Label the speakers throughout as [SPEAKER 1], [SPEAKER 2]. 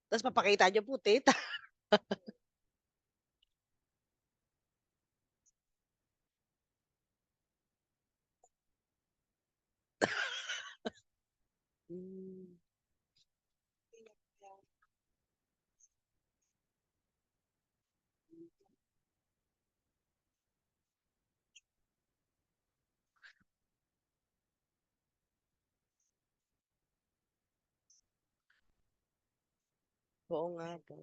[SPEAKER 1] Tapos papakita niyo po, tita. Oo nga po.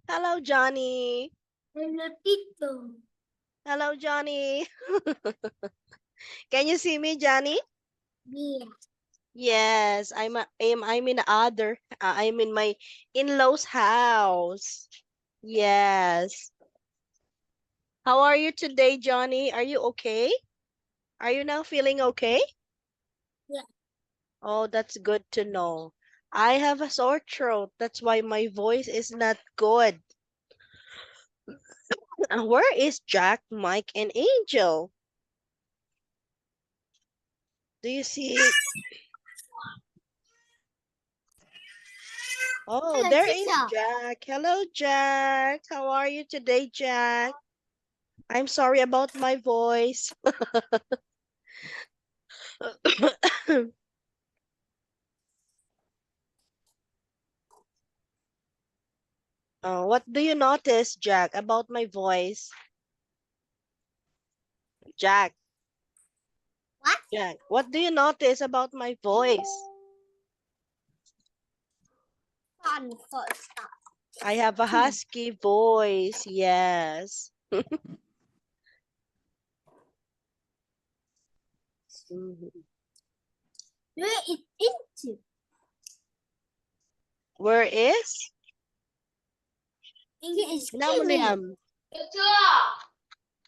[SPEAKER 1] Hello, Johnny.
[SPEAKER 2] Hello, Tito.
[SPEAKER 1] Hello, Johnny. Can you see me, Johnny?
[SPEAKER 2] Yeah.
[SPEAKER 1] Yes, I'm in other. I'm in my in-laws' house. Yes. How are you today, Johnny? Are you okay? Are you now feeling okay?
[SPEAKER 2] Yeah.
[SPEAKER 1] Oh, that's good to know. I have a sore throat. That's why my voice is not good. Where is Jack, Mike, and Angel? Do you see? Oh,
[SPEAKER 2] Hello,
[SPEAKER 1] there is
[SPEAKER 2] Tito.
[SPEAKER 1] Jack. Hello, Jack. How are you today, Jack? I'm sorry about my voice. What do you notice, Jack, about my voice? Jack,
[SPEAKER 2] What?
[SPEAKER 1] Jack, what do you notice about my voice?
[SPEAKER 2] Fun first.
[SPEAKER 1] I have a husky voice, yes. Mhm.
[SPEAKER 2] Where it into?
[SPEAKER 1] Where is?
[SPEAKER 2] It is
[SPEAKER 1] Namuli
[SPEAKER 2] kiwi.
[SPEAKER 1] am.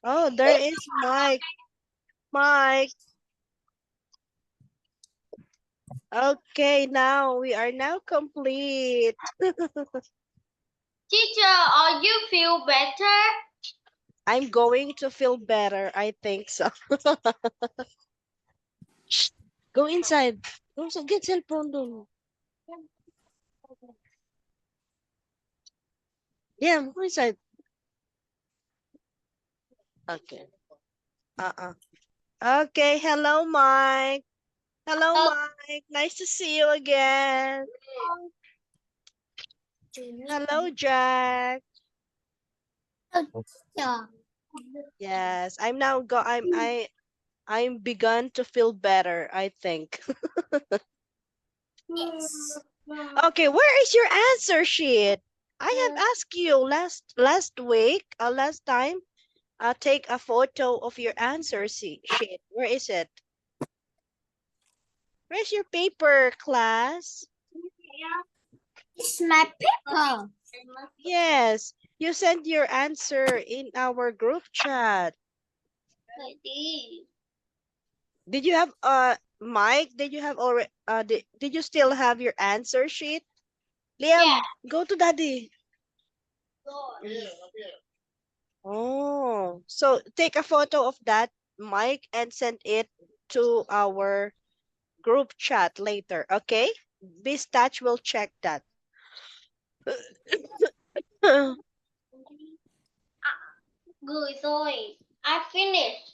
[SPEAKER 1] Oh, there is Mike. Mike. Okay, now we are now complete.
[SPEAKER 2] Teacher, are you feel better?
[SPEAKER 1] I'm going to feel better. I think so. Shh, go inside. Go inside. Get cellphone doon. Yeah, go inside. Okay. Uh-uh. Okay. Hello, Mike. Hello, Mike. Nice to see you again. Hello, Jack.
[SPEAKER 2] Oh, teacher.
[SPEAKER 1] Yes, I'm now go. I'm begun to feel better. I think.
[SPEAKER 2] Yes.
[SPEAKER 1] Okay, where is your answer sheet? I have asked you last week, last time. Take a photo of your answer sheet. Where is it? Where's your paper, class?
[SPEAKER 2] It's my paper.
[SPEAKER 1] Yes, you sent your answer in our group chat. Did you have Mike? Did you have already did you still have your answer sheet? Liam, go to daddy. Oh, so take a photo of that, Mike, and send it to our group chat later, okay? Bistach will check that.
[SPEAKER 2] Good rồi. I finished.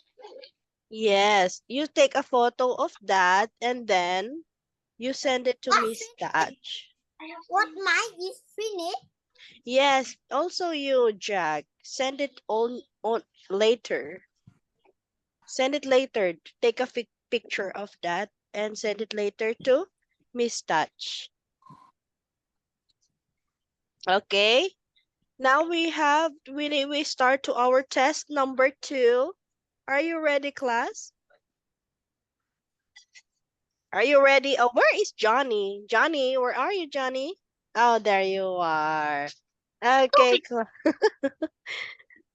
[SPEAKER 1] Yes, you take a photo of that and then you send it to
[SPEAKER 2] What
[SPEAKER 1] Miss Touch.
[SPEAKER 2] What mine is finished?
[SPEAKER 1] Yes, also you, Jack. Send it on later. Send it later. Take a picture of that and send it later to Miss Touch. Okay. Now we start to our test number 2. Are you ready, class? Are you ready? Oh, where is Johnny? Johnny, where are you, Johnny? Oh, there you are. Okay.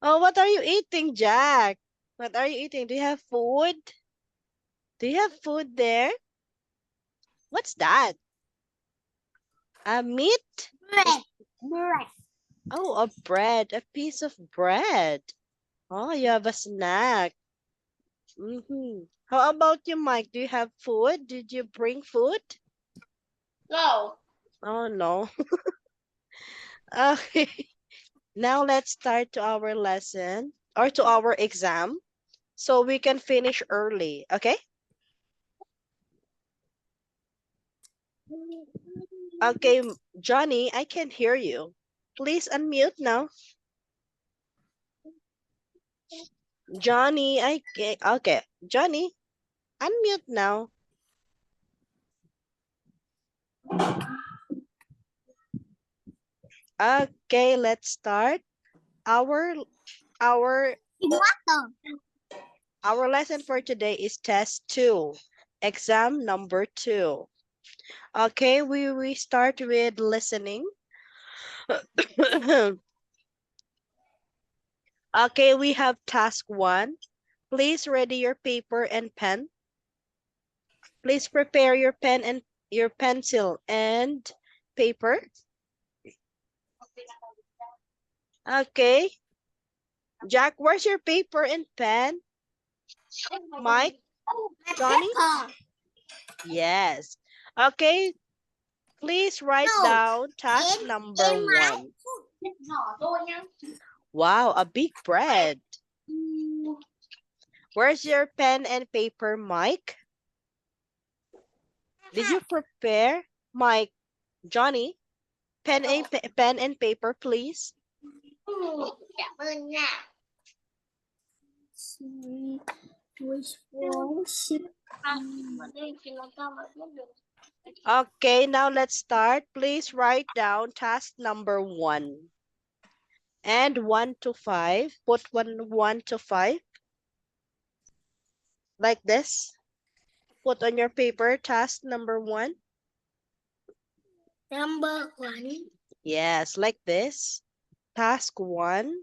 [SPEAKER 1] Oh, what are you eating, Jack? What are you eating? Do you have food? Do you have food there? What's that? A meat?
[SPEAKER 2] Bread. Bread.
[SPEAKER 1] Oh, a bread. A piece of bread. Oh, you have a snack. How about you, Mike? Do you have food? Did you bring food?
[SPEAKER 2] No.
[SPEAKER 1] Oh, no. Okay. Now let's start to our lesson or to our exam so we can finish early. Okay? Okay, Johnny, I can hear you. Please unmute now. Johnny, okay. Johnny, unmute now. Okay, let's start. Our our our lesson for today is test 2, exam number 2. Okay, we start with listening. Okay, we have task 1. Please ready your paper and pen. Please prepare your pen and your pencil and paper. Okay. Jack, where's your paper and pen? Mike? Johnny? Yes. Okay. Please write
[SPEAKER 2] No.
[SPEAKER 1] down task number 1. Wow, a big bread. Where's your pen and paper, Mike? Did you prepare? Mike, Johnny, pen and paper, please. Okay, now let's start. Please write down task number 1. And 1 to 5. Put 1 to 5. Like this. Put on your paper task number 1.
[SPEAKER 2] Number 1.
[SPEAKER 1] Yes, like this. Task 1.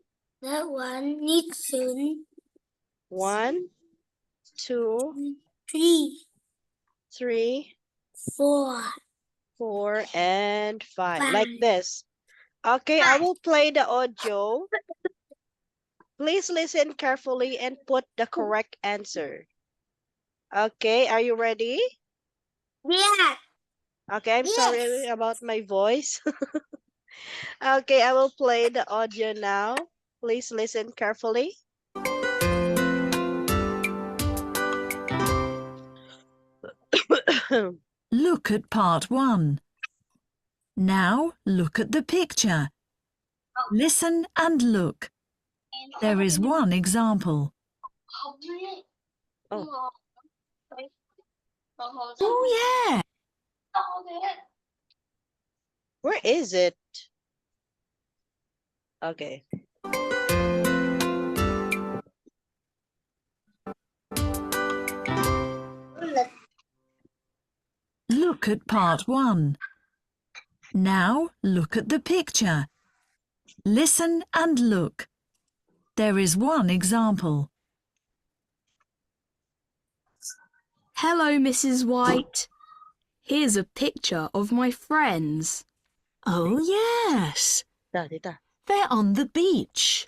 [SPEAKER 2] That one needs soon.
[SPEAKER 1] 1, 2,
[SPEAKER 2] 3,
[SPEAKER 1] 3,
[SPEAKER 2] 4,
[SPEAKER 1] 4, and 5. Like
[SPEAKER 2] 5.
[SPEAKER 1] this. Okay, I will play the audio. Please listen carefully and put the correct answer. Okay, are you ready?
[SPEAKER 2] Yeah.
[SPEAKER 1] Okay, I'm sorry about my voice. Okay, I will play the audio now. Please listen carefully.
[SPEAKER 3] Look at part 1. Now look at the picture. Listen and look. There is one example.
[SPEAKER 1] Oh.
[SPEAKER 3] Oh, yeah.
[SPEAKER 1] Where is it? Okay.
[SPEAKER 3] Look at part 1. Now look at the picture. Listen and look. There is one example.
[SPEAKER 4] Hello, Mrs. White. Here's a picture of my friends.
[SPEAKER 3] Oh, yes.
[SPEAKER 1] Tita.
[SPEAKER 3] They're on the beach.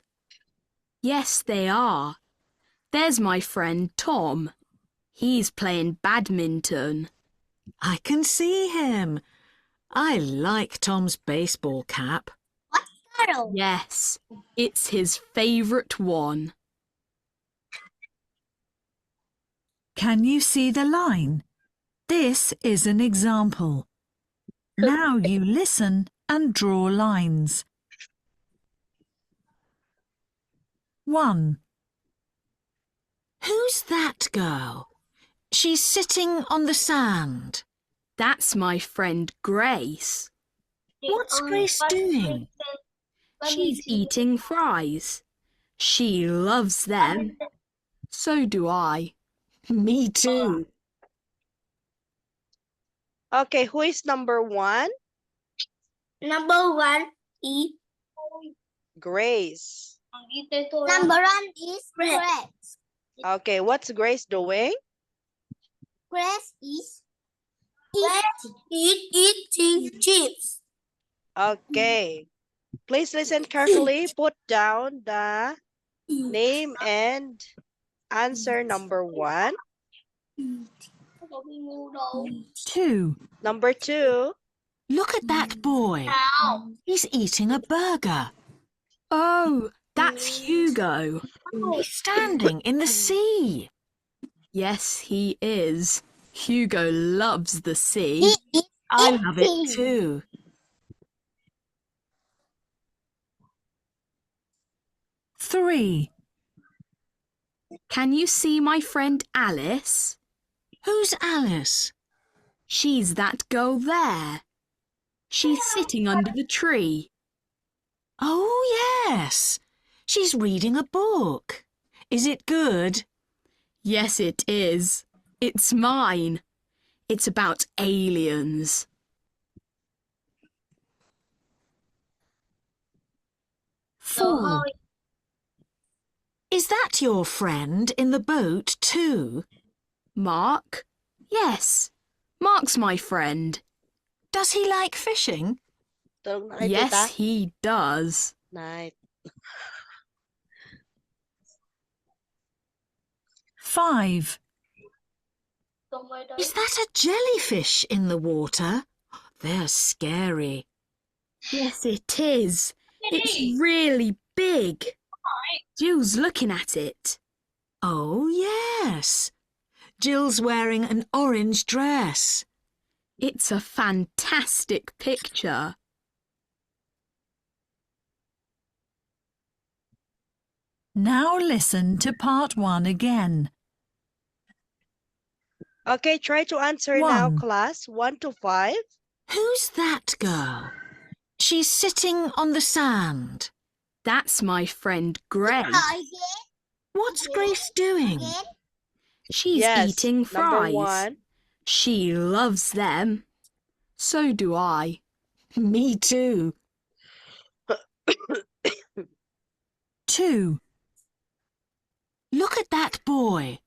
[SPEAKER 4] Yes, they are. There's my friend Tom. He's playing badminton.
[SPEAKER 3] I can see him. I like Tom's baseball cap.
[SPEAKER 4] Yes, it's his favourite one.
[SPEAKER 3] Can you see the line? This is an example. Now you listen and draw lines. 1. Who's that girl? She's sitting on the sand.
[SPEAKER 4] That's my friend Grace.
[SPEAKER 3] What's Grace doing?
[SPEAKER 4] She's eating fries. She loves them. So do I.
[SPEAKER 3] Me too.
[SPEAKER 1] Okay, who is number 1?
[SPEAKER 2] Number 1 is
[SPEAKER 1] Grace.
[SPEAKER 2] number 1 is Grace.
[SPEAKER 1] Okay, what's Grace doing?
[SPEAKER 2] Grace is eating chips.
[SPEAKER 1] Okay. Please listen carefully. Put down the name and answer number 1.
[SPEAKER 3] 2.
[SPEAKER 1] Number 2.
[SPEAKER 3] Look at that boy. He's eating a burger.
[SPEAKER 4] Oh, that's Hugo.
[SPEAKER 3] He's standing in the sea.
[SPEAKER 4] Yes, he is. Hugo loves the sea.
[SPEAKER 3] I love it too. 3.
[SPEAKER 4] Can you see my friend Alice?
[SPEAKER 3] Who's Alice?
[SPEAKER 4] She's that girl there. She's sitting under the tree.
[SPEAKER 3] Oh, yes. She's reading a book. Is it good?
[SPEAKER 4] Yes, it is. It's mine. It's about aliens.
[SPEAKER 3] 4. Is that your friend in the boat too?
[SPEAKER 4] Mark? Yes, Mark's my friend.
[SPEAKER 3] Does he like fishing?
[SPEAKER 4] Yes, he does.
[SPEAKER 1] Night.
[SPEAKER 3] 5. Is that a jellyfish in the water? They're scary.
[SPEAKER 4] Yes, it is. It's really big. Jill's looking at it.
[SPEAKER 3] Oh, yes. Jill's wearing an orange dress.
[SPEAKER 4] It's a fantastic picture.
[SPEAKER 3] Now listen to part 1 again.
[SPEAKER 1] Okay, try to answer now,
[SPEAKER 3] 1.
[SPEAKER 1] class. 1 to 5.
[SPEAKER 3] Who's that girl? She's sitting on the sand.
[SPEAKER 4] That's my friend Grace.
[SPEAKER 3] What's Grace doing?
[SPEAKER 4] She's
[SPEAKER 1] Yes,
[SPEAKER 4] eating
[SPEAKER 1] number
[SPEAKER 4] fries.
[SPEAKER 1] 1.
[SPEAKER 4] She loves them. So do I.
[SPEAKER 3] Me too. 2. Look at that boy.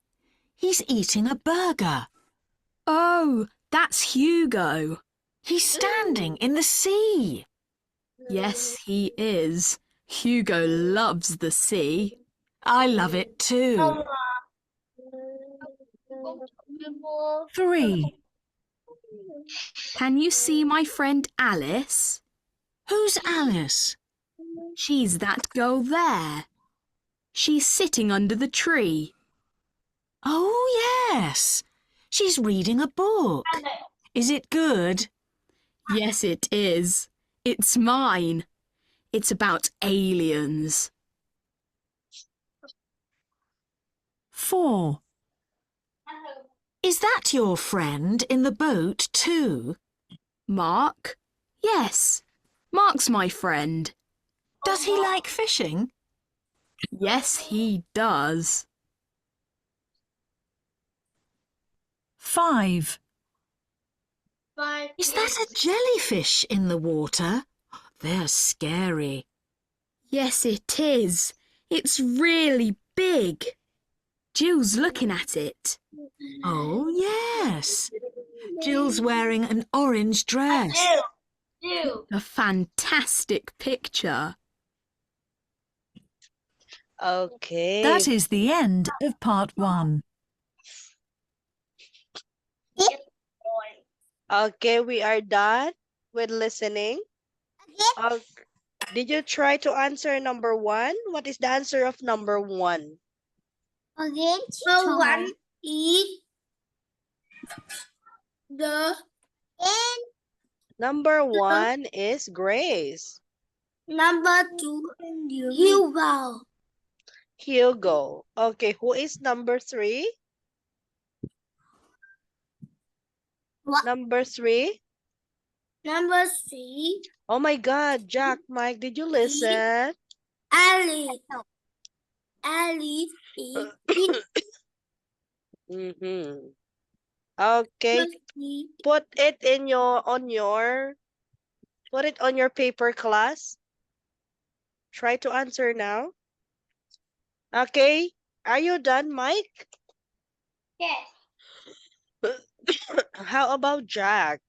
[SPEAKER 3] He's eating a burger.
[SPEAKER 4] Oh, that's Hugo.
[SPEAKER 3] He's standing in the sea.
[SPEAKER 4] Yes, he is. Hugo loves the sea.
[SPEAKER 3] I love it too. 3.
[SPEAKER 4] Can you see my friend Alice?
[SPEAKER 3] Who's Alice?
[SPEAKER 4] She's that girl there. She's sitting under the tree.
[SPEAKER 3] Oh, yes. She's reading a book. Is it good?
[SPEAKER 4] Yes, it is. It's mine. It's about aliens.
[SPEAKER 3] 4. Is that your friend in the boat too?
[SPEAKER 4] Mark? Yes, Mark's my friend.
[SPEAKER 3] Does he like fishing?
[SPEAKER 4] Yes, he does.
[SPEAKER 3] 5. Is that a jellyfish in the water? They're scary.
[SPEAKER 4] Yes, it is. It's really big. Jill's looking at it.
[SPEAKER 3] Oh, yes. Jill's wearing an orange dress.
[SPEAKER 4] A fantastic picture.
[SPEAKER 1] Okay.
[SPEAKER 3] That is the end of part 1.
[SPEAKER 1] Okay, we are done with listening. Did you try to answer number 1? What is the answer of number 1?
[SPEAKER 2] Again, number 1 is the and
[SPEAKER 1] Number 1 is Grace.
[SPEAKER 2] number 2 Hugo.
[SPEAKER 1] Hugo. Okay, who is number 3?
[SPEAKER 2] What?
[SPEAKER 1] Number 3.
[SPEAKER 2] Number 3.
[SPEAKER 1] Oh my God, Jack, Mike, did you listen?
[SPEAKER 2] Alice. Alice is
[SPEAKER 1] Mm-hmm. Okay,
[SPEAKER 2] it.
[SPEAKER 1] put it in put it on your paper, class. Try to answer now. Okay, are you done, Mike?
[SPEAKER 2] Yes.
[SPEAKER 1] How about Jack?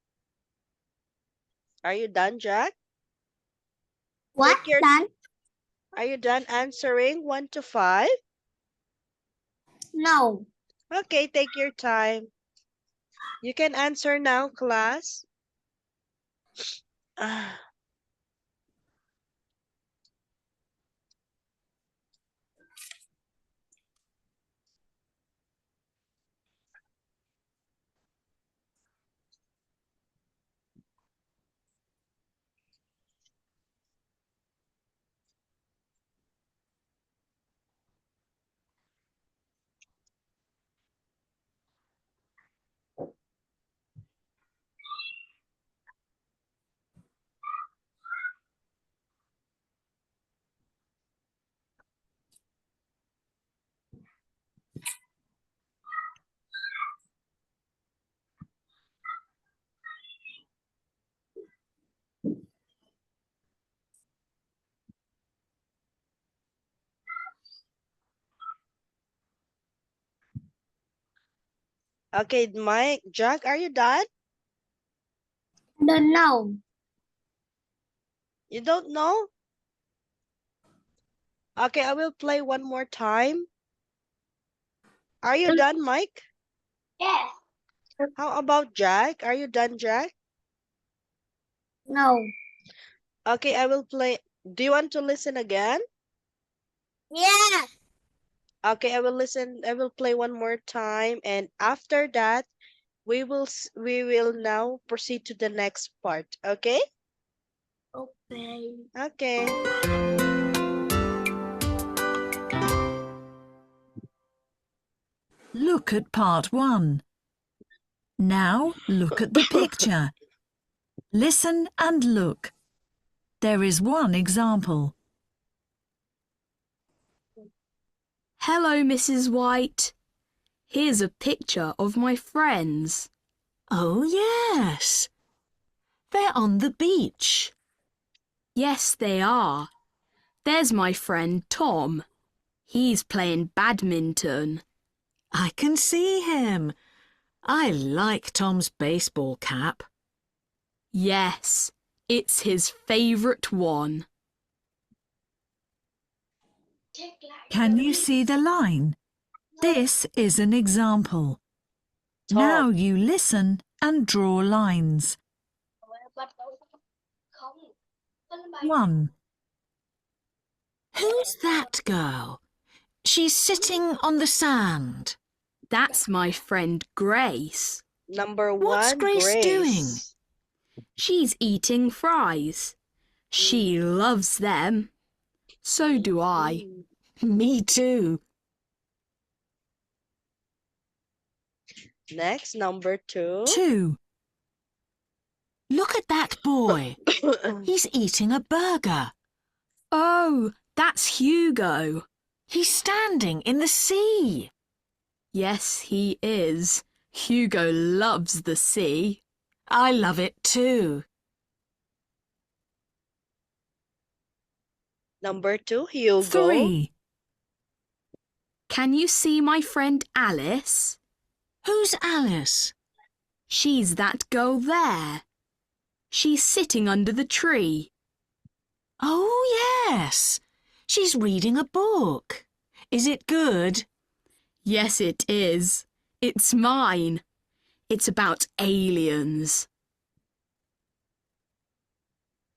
[SPEAKER 1] Are you done, Jack?
[SPEAKER 2] What
[SPEAKER 1] Take your-
[SPEAKER 2] done?
[SPEAKER 1] Are you done answering 1 to 5?
[SPEAKER 2] No.
[SPEAKER 1] Okay, take your time. You can answer now, class. Okay, Mike, Jack, are you done?
[SPEAKER 2] Don't know.
[SPEAKER 1] You don't know? Okay, I will play one more time. Are you done, Mike?
[SPEAKER 2] Yes.
[SPEAKER 1] How about Jack? Are you done, Jack?
[SPEAKER 2] No.
[SPEAKER 1] Okay, I will play. Do you want to listen again?
[SPEAKER 2] Yeah.
[SPEAKER 1] Okay, I will listen. I will play one more time, and after that, we will now proceed to the next part. Okay?
[SPEAKER 2] Okay.
[SPEAKER 1] Okay.
[SPEAKER 3] Look at part 1. Now look at the picture. Listen and look. There is one example.
[SPEAKER 4] Hello, Mrs. White. Here's a picture of my friends.
[SPEAKER 3] Oh, yes. They're on the beach.
[SPEAKER 4] Yes, they are. There's my friend Tom. He's playing badminton.
[SPEAKER 5] I can see him. I like Tom's baseball cap.
[SPEAKER 4] Yes, it's his favourite one.
[SPEAKER 3] Can you see the line? This is an example.
[SPEAKER 1] Tom.
[SPEAKER 3] Now you listen and draw lines. 1.
[SPEAKER 5] Who's that girl? She's sitting on the sand.
[SPEAKER 4] That's my friend Grace.
[SPEAKER 1] Number 1,
[SPEAKER 5] What's Grace doing?
[SPEAKER 4] She's eating fries. She loves them. So do I.
[SPEAKER 5] Me too.
[SPEAKER 1] Next, number 2.
[SPEAKER 3] 2.
[SPEAKER 5] Look at that boy. He's eating a burger.
[SPEAKER 4] Oh, that's Hugo.
[SPEAKER 5] He's standing in the sea.
[SPEAKER 4] Yes, he is. Hugo loves the sea.
[SPEAKER 5] I love it too.
[SPEAKER 1] Number 2, Hugo.
[SPEAKER 3] 3.
[SPEAKER 4] Can you see my friend Alice?
[SPEAKER 5] Who's Alice?
[SPEAKER 4] She's that girl there. She's sitting under the tree.
[SPEAKER 5] Oh, yes. She's reading a book. Is it good?
[SPEAKER 4] Yes, it is. It's mine. It's about aliens.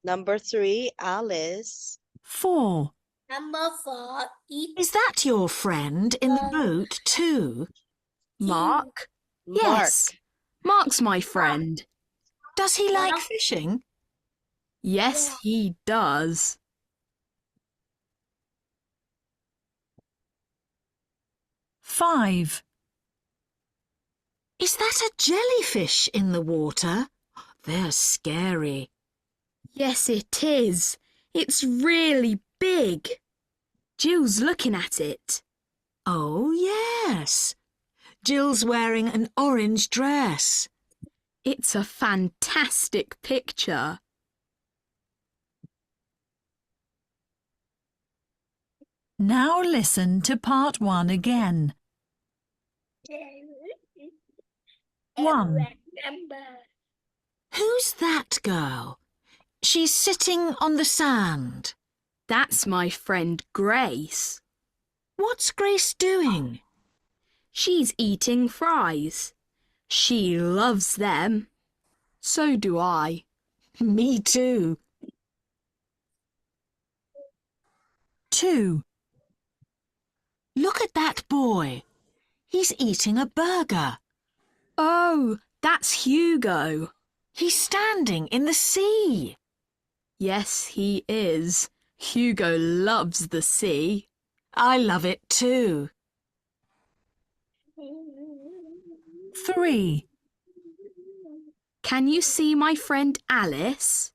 [SPEAKER 1] Number 3, Alice.
[SPEAKER 3] 4.
[SPEAKER 2] Number 4 is
[SPEAKER 5] Is that your friend in the boat too?
[SPEAKER 4] Mark?
[SPEAKER 1] Mark.
[SPEAKER 4] Yes. Mark's my friend.
[SPEAKER 5] Does he like fishing?
[SPEAKER 4] Yes, he does.
[SPEAKER 3] 5.
[SPEAKER 5] Is that a jellyfish in the water? They're scary.
[SPEAKER 4] Yes, it is. It's really big. Jill's looking at it.
[SPEAKER 5] Oh, yes. Jill's wearing an orange dress.
[SPEAKER 4] It's a fantastic picture.
[SPEAKER 3] Now listen to part 1 again. 1.
[SPEAKER 5] Who's that girl? She's sitting on the sand.
[SPEAKER 4] That's my friend Grace.
[SPEAKER 5] What's Grace doing?
[SPEAKER 4] She's eating fries. She loves them. So do I.
[SPEAKER 5] Me too.
[SPEAKER 3] 2.
[SPEAKER 5] Look at that boy. He's eating a burger.
[SPEAKER 4] Oh, that's Hugo.
[SPEAKER 5] He's standing in the sea.
[SPEAKER 4] Yes, he is. Hugo loves the sea.
[SPEAKER 5] I love it too.
[SPEAKER 3] 3.
[SPEAKER 4] Can you see my friend Alice?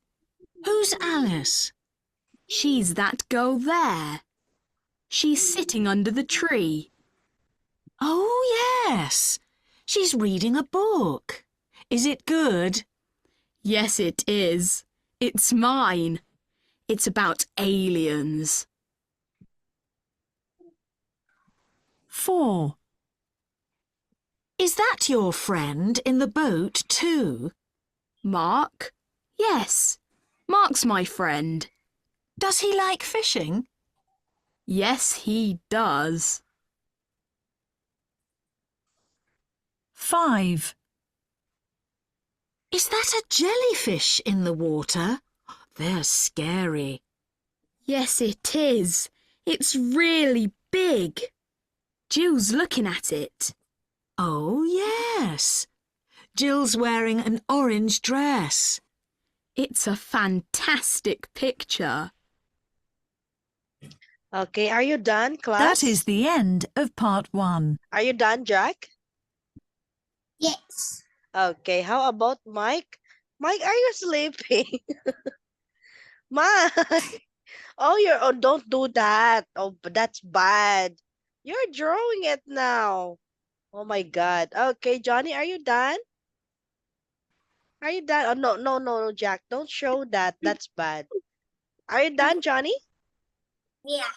[SPEAKER 5] Who's Alice?
[SPEAKER 4] She's that girl there. She's sitting under the tree.
[SPEAKER 5] Oh, yes. She's reading a book. Is it good?
[SPEAKER 4] Yes, it is. It's mine. It's about aliens.
[SPEAKER 3] 4.
[SPEAKER 5] Is that your friend in the boat too?
[SPEAKER 4] Mark? Yes, Mark's my friend.
[SPEAKER 5] Does he like fishing?
[SPEAKER 4] Yes, he does.
[SPEAKER 3] 5.
[SPEAKER 5] Is that a jellyfish in the water? They're scary.
[SPEAKER 4] Yes, it is. It's really big. Jill's looking at it.
[SPEAKER 5] Oh, yes. Jill's wearing an orange dress.
[SPEAKER 4] It's a fantastic picture.
[SPEAKER 1] Okay, are you done, class?
[SPEAKER 3] That is the end of part 1.
[SPEAKER 1] Are you done, Jack?
[SPEAKER 2] Yes.
[SPEAKER 1] Okay, how about Mike? Mike, are you sleeping? Mike. Oh, don't do that. Oh, but that's bad. You're drawing it now. Oh my God. Okay, Johnny, are you done? Are you done? Oh, no, Jack. Don't show that. That's bad. Are you done, Johnny?
[SPEAKER 2] Yeah.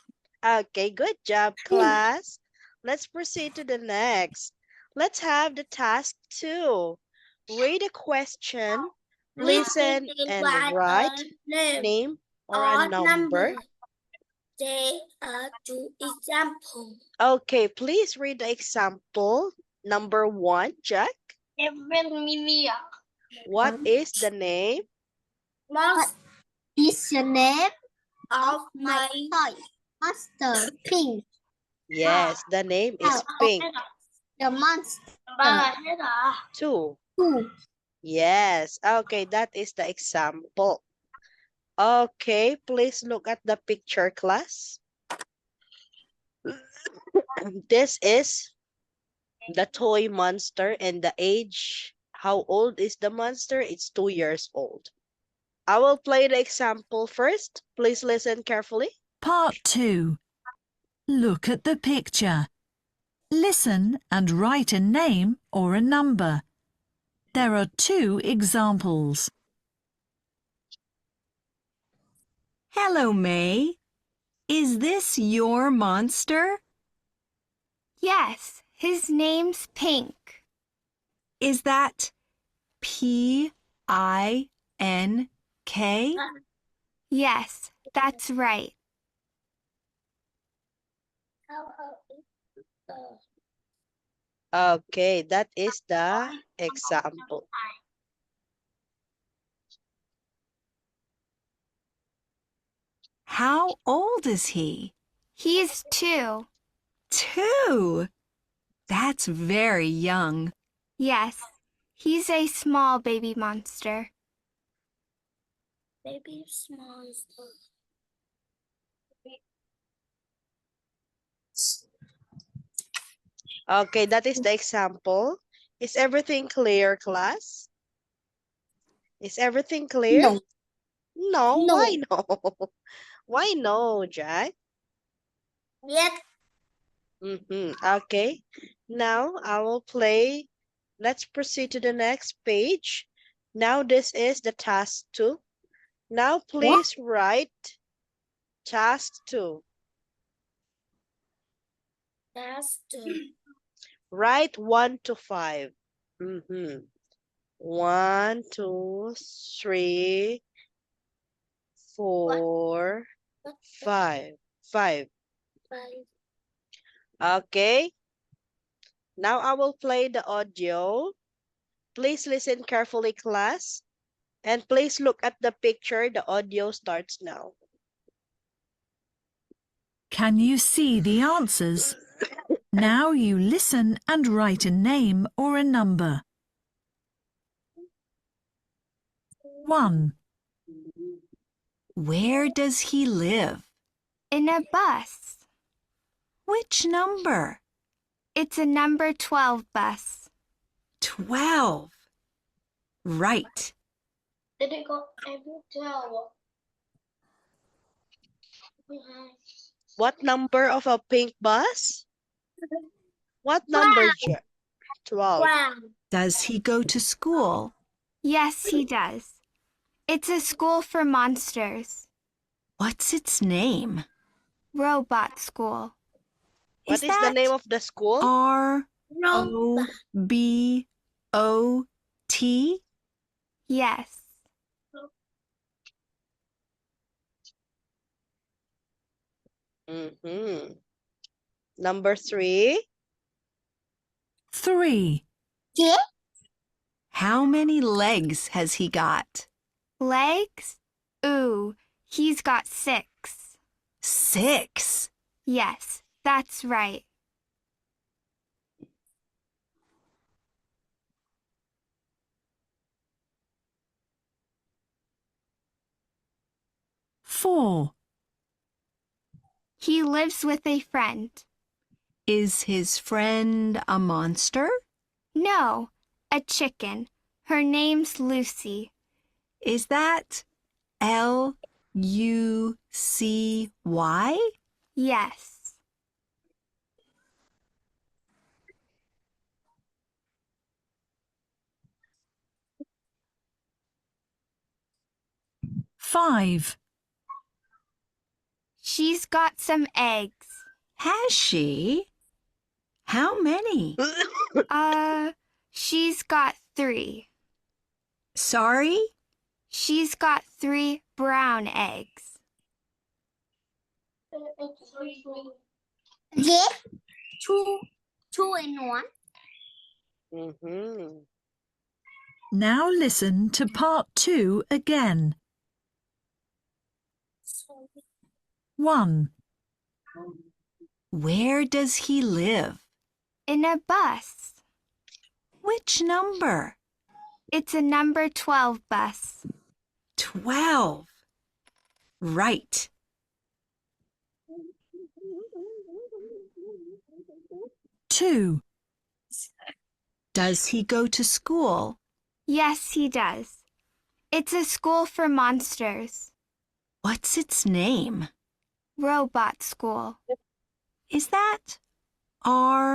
[SPEAKER 1] Okay, good job, class. Let's proceed to the next. Let's have the task 2. Read a question, listen, and write name or a number.
[SPEAKER 2] There are 2 examples.
[SPEAKER 1] Okay, please read the example. Number 1, Jack. What is the name?
[SPEAKER 2] What is the name of my toy? Monster Pink.
[SPEAKER 1] Yes, the name is Pink.
[SPEAKER 2] The monster.
[SPEAKER 1] 2.
[SPEAKER 2] 2.
[SPEAKER 1] Yes, okay, that is the example. Okay, please look at the picture, class. This is the toy monster and the age. How old is the monster? It's 2 years old. I will play the example first. Please listen carefully.
[SPEAKER 3] Part 2. Look at the picture. Listen and write a name or a number. There are 2 examples.
[SPEAKER 5] Hello, May. Is this your monster?
[SPEAKER 6] Yes, his name's Pink.
[SPEAKER 5] Is that Pink?
[SPEAKER 6] Yes, that's right.
[SPEAKER 1] Okay, that is the example.
[SPEAKER 5] How old is he?
[SPEAKER 6] He's 2.
[SPEAKER 5] 2. That's very young.
[SPEAKER 6] Yes, he's a small baby monster.
[SPEAKER 2] Baby monster.
[SPEAKER 1] Okay, that is the example. Is everything clear, class? Is everything clear?
[SPEAKER 2] No.
[SPEAKER 1] No,
[SPEAKER 2] No.
[SPEAKER 1] why no? Why no, Jack?
[SPEAKER 2] Yes.
[SPEAKER 1] Okay, now I will play. Let's proceed to the next page. Now this is the task 2. Now please write task 2.
[SPEAKER 2] That's two.
[SPEAKER 1] Write 1 to 5. 1, 2, 3, 4, 5. 5.
[SPEAKER 2] Five.
[SPEAKER 1] Okay. Now I will play the audio. Please listen carefully, class. And please look at the picture. The audio starts now.
[SPEAKER 3] Can you see the answers? Now you listen and write a name or a number. 1,
[SPEAKER 5] Where does he live?
[SPEAKER 6] In a bus.
[SPEAKER 5] Which number?
[SPEAKER 6] It's a number 12 bus.
[SPEAKER 5] 12. Right.
[SPEAKER 2] Did it go every 12?
[SPEAKER 1] What number of a pink bus? What number, 12.
[SPEAKER 2] Wow.
[SPEAKER 5] Does he go to school?
[SPEAKER 6] Yes, he does. It's a school for monsters.
[SPEAKER 5] What's its name?
[SPEAKER 6] Robot school.
[SPEAKER 1] What is the name of the school?
[SPEAKER 5] R
[SPEAKER 2] No.
[SPEAKER 5] O B O T?
[SPEAKER 6] Yes.
[SPEAKER 1] Number 3.
[SPEAKER 3] 3,
[SPEAKER 5] How many legs has he got?
[SPEAKER 6] Legs? Ooh, he's got 6.
[SPEAKER 5] 6.
[SPEAKER 6] Yes, that's right.
[SPEAKER 3] 4,
[SPEAKER 6] He lives with a friend.
[SPEAKER 5] Is his friend a monster?
[SPEAKER 6] No, a chicken. Her name's Lucy.
[SPEAKER 5] Is that Lucy?
[SPEAKER 6] Yes.
[SPEAKER 3] 5,
[SPEAKER 6] She's got some eggs.
[SPEAKER 5] Has she? How many?
[SPEAKER 6] She's got 3.
[SPEAKER 5] Sorry?
[SPEAKER 6] She's got 3 brown eggs.
[SPEAKER 2] Yeah. Two in one.
[SPEAKER 3] Now listen to part 2 again. 1,
[SPEAKER 5] Where does he live?
[SPEAKER 6] In a bus.
[SPEAKER 5] Which number?
[SPEAKER 6] It's a number 12 bus.
[SPEAKER 5] 12. Right.
[SPEAKER 3] 2,
[SPEAKER 5] Does he go to school?
[SPEAKER 6] Yes, he does. It's a school for monsters.
[SPEAKER 5] What's its name?
[SPEAKER 6] Robot school.
[SPEAKER 5] Is that ROBOT?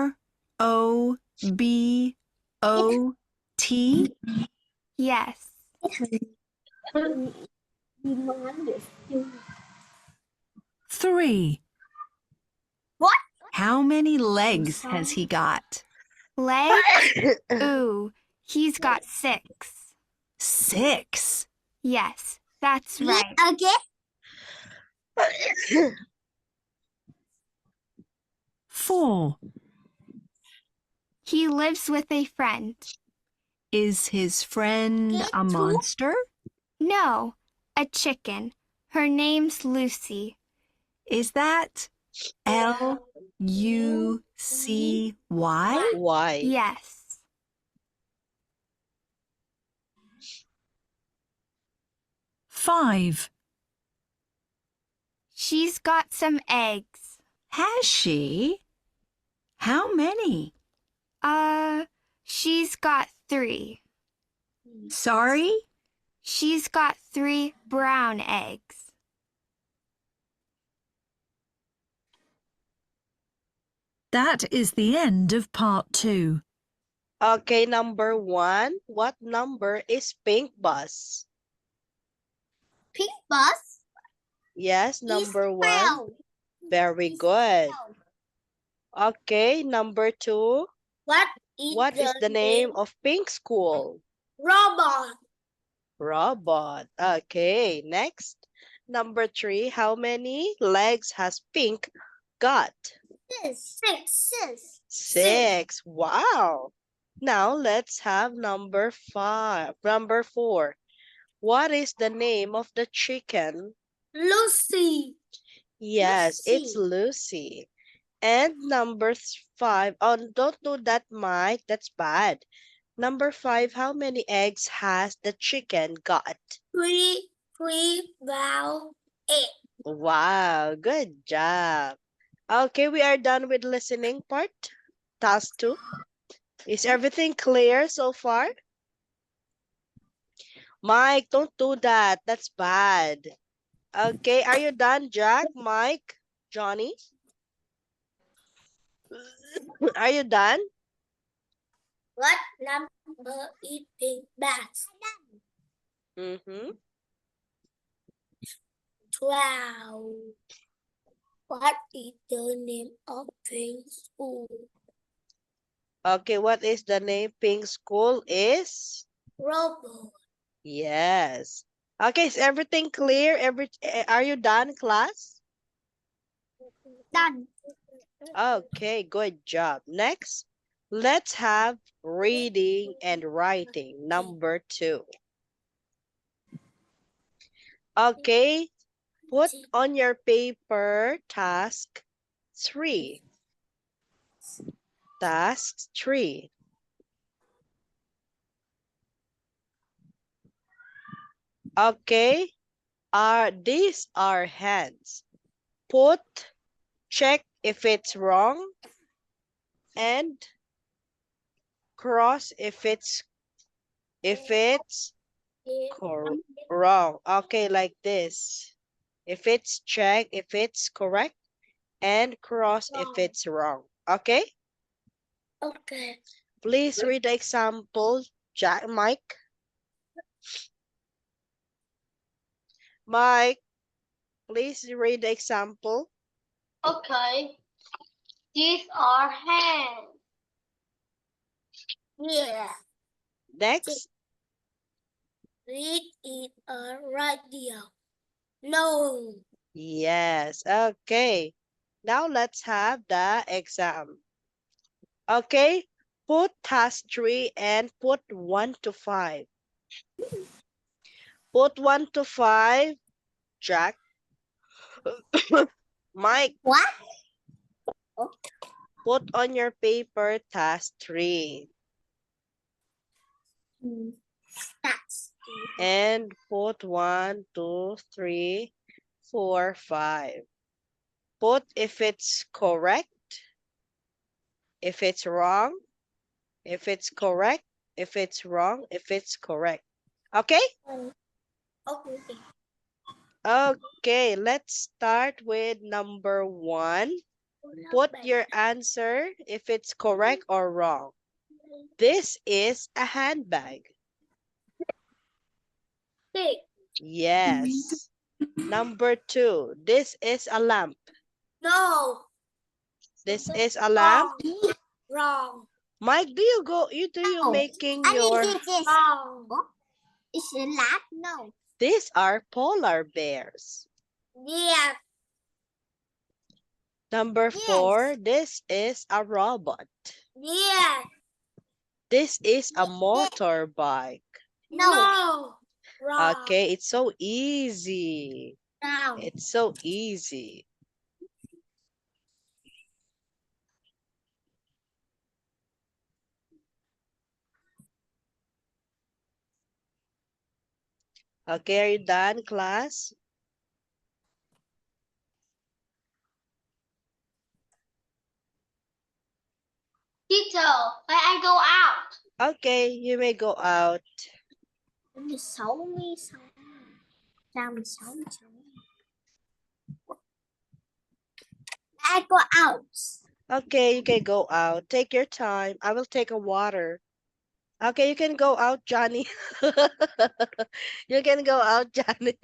[SPEAKER 6] Yes.
[SPEAKER 3] 3,
[SPEAKER 5] How many legs has he got?
[SPEAKER 6] Legs? Ooh, he's got 6.
[SPEAKER 5] 6.
[SPEAKER 6] Yes, that's right.
[SPEAKER 2] Again.
[SPEAKER 3] 4,
[SPEAKER 6] He lives with a friend.
[SPEAKER 5] Is his friend a monster?
[SPEAKER 6] No, a chicken. Her name's Lucy.
[SPEAKER 5] Is that LUCY?
[SPEAKER 1] Why?
[SPEAKER 6] Yes.
[SPEAKER 3] 5,
[SPEAKER 6] She's got some eggs.
[SPEAKER 5] Has she? How many?
[SPEAKER 6] She's got 3.
[SPEAKER 4] Sorry?
[SPEAKER 6] She's got 3 brown eggs.
[SPEAKER 3] That is the end of part 2.
[SPEAKER 1] Okay, number 1. What number is pink bus?
[SPEAKER 2] Pink bus
[SPEAKER 1] Yes,
[SPEAKER 2] is
[SPEAKER 1] number 1.
[SPEAKER 2] 12.
[SPEAKER 1] Very good. Okay, number 2.
[SPEAKER 2] What
[SPEAKER 1] What is the name of pink school?
[SPEAKER 2] Robot.
[SPEAKER 1] Robot. Okay, next. Number 3. How many legs has pink got?
[SPEAKER 2] 6.
[SPEAKER 1] 6. Wow. Now let's have number 5. Number 4. What is the name of the chicken?
[SPEAKER 2] Lucy.
[SPEAKER 1] Yes, it's Lucy. And number 5. Oh, don't do that, Mike. That's bad. Number 5. How many eggs has the chicken got?
[SPEAKER 2] 3, 3, wow, 8.
[SPEAKER 1] Wow, good job. Okay, we are done with listening part. Task 2. Is everything clear so far? Mike, don't do that. That's bad. Okay, are you done, Jack, Mike, Johnny? Are you done?
[SPEAKER 2] What number is pink bus?
[SPEAKER 1] Mm-hmm.
[SPEAKER 2] 12. What is the name of pink school?
[SPEAKER 1] Okay, what is the name? Pink school is?
[SPEAKER 2] Robot.
[SPEAKER 1] Yes. Okay, is everything clear? Are you done, class?
[SPEAKER 2] Done.
[SPEAKER 1] Okay, good job. Next, let's have reading and writing, number 2. Okay, put on your paper task 3. Task 3. Okay, these are hands. Check if it's wrong, and cross if it's wrong. Okay, like this. If it's check if it's correct, and cross if it's wrong. Okay?
[SPEAKER 2] Okay.
[SPEAKER 1] Please read the example, Mike. Mike, please read the example.
[SPEAKER 2] Okay. These are hands. Yeah.
[SPEAKER 1] Next.
[SPEAKER 2] Read it a radio. No.
[SPEAKER 1] Yes, okay. Now let's have the exam. Okay, put task 3 and put 1 to 5. Put 1 to 5, Jack. Mike.
[SPEAKER 2] What?
[SPEAKER 1] Put on your paper task 3.
[SPEAKER 2] That's
[SPEAKER 1] And put 1, 2, 3, 4, 5. Put if it's correct, if it's wrong, if it's correct, if it's wrong, if it's correct. Okay?
[SPEAKER 2] okay.
[SPEAKER 1] Okay, let's start with number 1. Put your answer if it's correct or wrong. This is a handbag.
[SPEAKER 2] Big.
[SPEAKER 1] Yes. Number 2, this is a lamp.
[SPEAKER 2] No.
[SPEAKER 1] This is a lamp.
[SPEAKER 2] Wrong.
[SPEAKER 1] Mike, do you making your...
[SPEAKER 2] Wrong. It's a lamp? No.
[SPEAKER 1] These are polar bears.
[SPEAKER 2] Yeah.
[SPEAKER 1] Number 4, this is a robot.
[SPEAKER 2] Yeah.
[SPEAKER 1] This is a motorbike.
[SPEAKER 2] No. Wrong.
[SPEAKER 1] Okay, it's so easy.
[SPEAKER 2] No.
[SPEAKER 1] It's so easy. Okay, are you done, class?
[SPEAKER 2] Teacher, when I go out.
[SPEAKER 1] Okay, you may go out.
[SPEAKER 2] 16, ra 16. I go out.
[SPEAKER 1] Okay, you can go out. Take your time. I will take a water. Okay, you can go out, Johnny. You can go out, Johnny.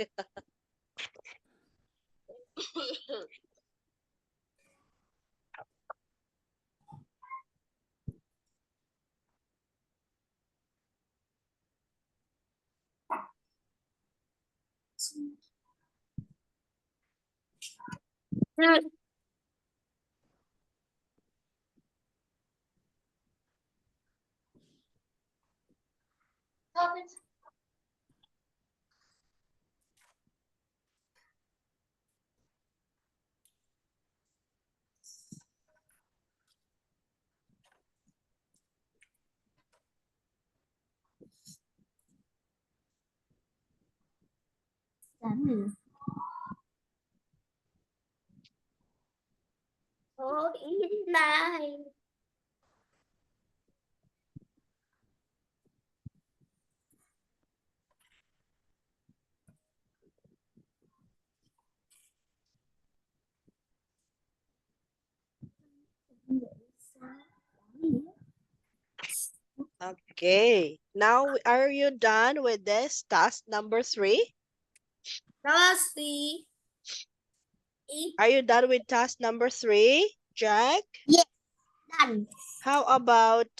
[SPEAKER 2] Oh, in my.
[SPEAKER 1] Okay, now are you done with this task number 3?
[SPEAKER 2] Rosie.
[SPEAKER 1] Are you done with task number 3, Jack?
[SPEAKER 2] Done.
[SPEAKER 1] How about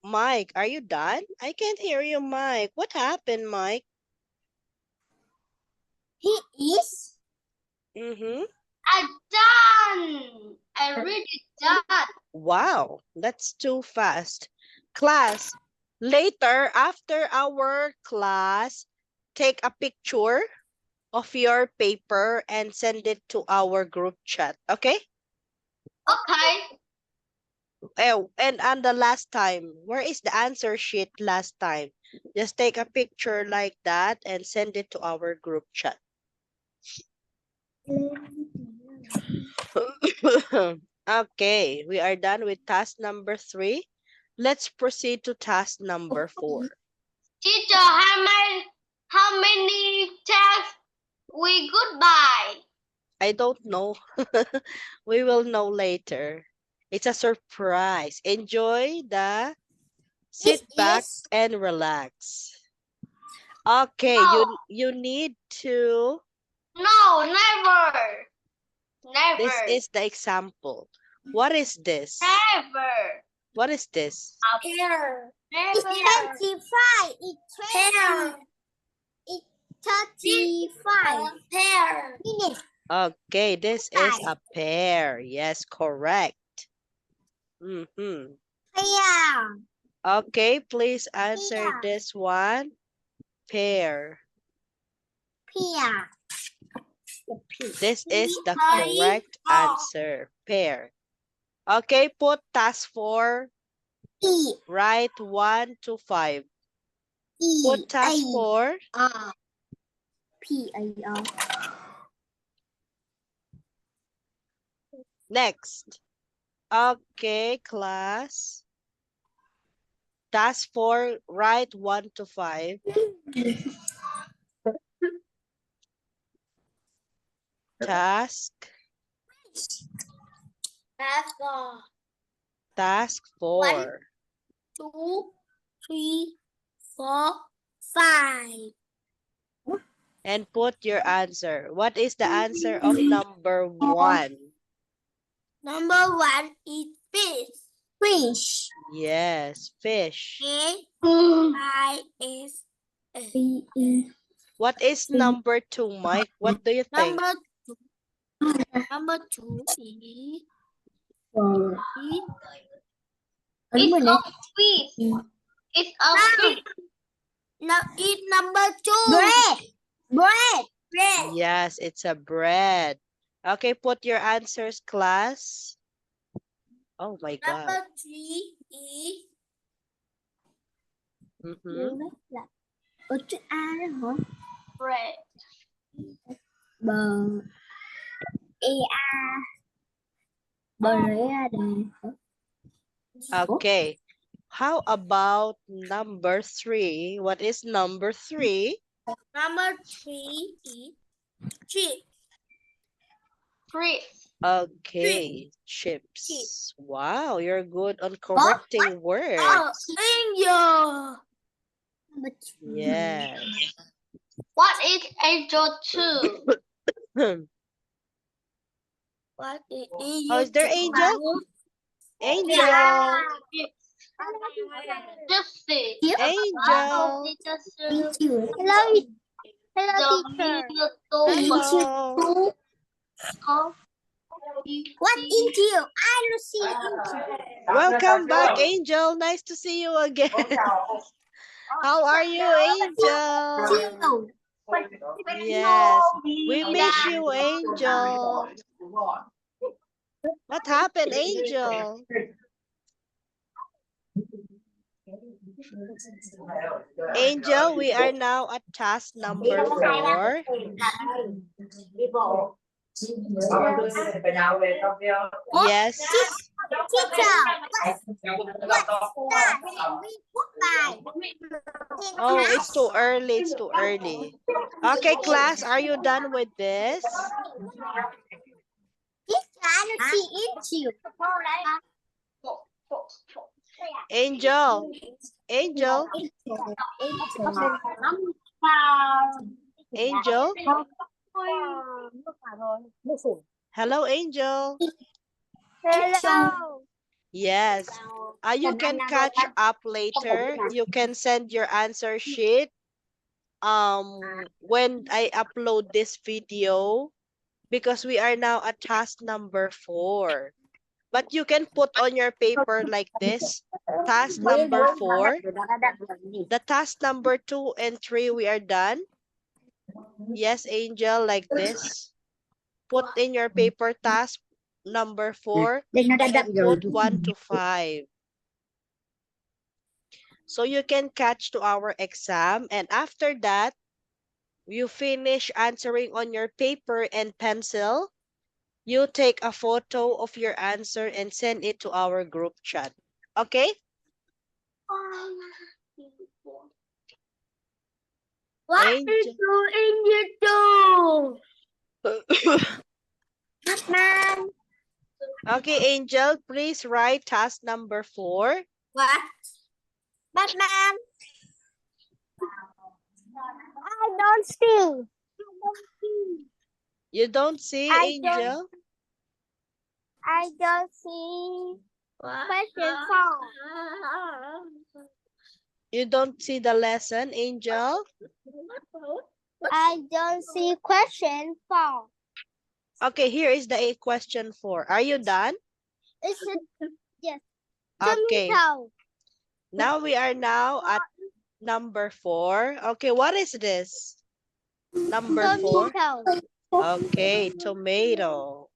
[SPEAKER 1] Mike? Are you done? I can't hear you, Mike. What happened, Mike?
[SPEAKER 2] He is.
[SPEAKER 1] Mm-hmm.
[SPEAKER 2] I done. I really done.
[SPEAKER 1] Wow, that's too fast. Class, later after our class, take a picture of your paper and send it to our group chat, okay?
[SPEAKER 2] Okay.
[SPEAKER 1] Oh, and on the last time, where is the answer sheet last time? Just take a picture like that and send it to our group chat. Okay, we are done with task number 3. Let's proceed to task number 4.
[SPEAKER 2] Teacher, how many tasks we goodbye?
[SPEAKER 1] I don't know. We will know later. It's a surprise. Enjoy the sit back and relax. Okay, you need to.
[SPEAKER 2] No, never.
[SPEAKER 1] This
[SPEAKER 2] Never.
[SPEAKER 1] is the example. What is this?
[SPEAKER 2] Never.
[SPEAKER 1] What is this?
[SPEAKER 2] A pear. It's 25. It's 20. It's 35. Pear. Minutes.
[SPEAKER 1] Okay, this is a pear. Yes, correct. Mm-hmm.
[SPEAKER 2] Pear.
[SPEAKER 1] Okay, please answer
[SPEAKER 2] Pear.
[SPEAKER 1] this one. Pear.
[SPEAKER 2] Pear.
[SPEAKER 1] This is the correct answer. Pear. Okay, put task 4.
[SPEAKER 2] E.
[SPEAKER 1] Write 1 to 5.
[SPEAKER 2] E.
[SPEAKER 1] Put task 4.
[SPEAKER 2] R. P-A-R.
[SPEAKER 1] Next. Okay, class. Task 4, write 1 to 5. Task. Task 4.
[SPEAKER 2] 2, 3, 4, 5.
[SPEAKER 1] And put your answer. What is the answer of number 1?
[SPEAKER 2] Number 1 is fish. Fish.
[SPEAKER 1] Yes, fish.
[SPEAKER 2] A-I-S.
[SPEAKER 1] What is number 2, Mike? What do you think?
[SPEAKER 2] Number 2 is it's a fish. It's a fish. No, it's number 2. Bread.
[SPEAKER 1] Yes, it's a bread. Okay, put your answers, class. Oh my God.
[SPEAKER 2] Number 3 is chữ A đó hả? Bread. Bờ E A. Bờ E A.
[SPEAKER 1] Okay. How about number 3? What is number 3?
[SPEAKER 2] Number 3 is tree. Tree.
[SPEAKER 1] Okay, chips. Wow, you're good on correcting words.
[SPEAKER 2] Angel.
[SPEAKER 1] Yes.
[SPEAKER 2] What is angel 2? What is angel?
[SPEAKER 1] Oh, is there angel? Angel.
[SPEAKER 2] Gypsy.
[SPEAKER 1] Angel.
[SPEAKER 2] Hello. Hello, teacher.
[SPEAKER 1] Hello.
[SPEAKER 2] What angel? I don't see angel.
[SPEAKER 1] Welcome back, Angel. Nice to see you again. How are you, Angel? Yes, we miss you, Angel. What happened, Angel? Angel, we are now at task number 4. Yes.
[SPEAKER 2] Teacher,
[SPEAKER 1] Oh, it's too early. It's too early. Okay, class, are you done with this?
[SPEAKER 2] I don't see angel.
[SPEAKER 1] Angel. Angel. Angel. Hello, Angel.
[SPEAKER 2] Hello.
[SPEAKER 1] Yes. You can catch up later. You can send your answer sheet when I upload this video, because we are now at task number 4. But you can put on your paper like this. Task number 4. The task number 2 and 3, we are done. Yes, Angel, like this. Put in your paper task number 4 and put 1 to 5. So you can catch to our exam, and after that, you finish answering on your paper and pencil. You take a photo of your answer and send it to our group chat. Okay?
[SPEAKER 2] What
[SPEAKER 1] Angel.
[SPEAKER 2] is angel do? Batman.
[SPEAKER 1] Okay, Angel, please write task number 4.
[SPEAKER 2] What? Batman. I don't see.
[SPEAKER 1] You don't see,
[SPEAKER 2] I
[SPEAKER 1] Angel?
[SPEAKER 2] I don't see question 4.
[SPEAKER 1] You don't see the lesson, Angel?
[SPEAKER 2] I don't see question 4.
[SPEAKER 1] Okay, here is the question 4. Are you done?
[SPEAKER 2] Is it? Yes.
[SPEAKER 1] Okay.
[SPEAKER 2] Tomato.
[SPEAKER 1] Now we are now at number 4. Okay, what is this? Number 4.
[SPEAKER 2] Tomato.
[SPEAKER 1] Okay, tomato.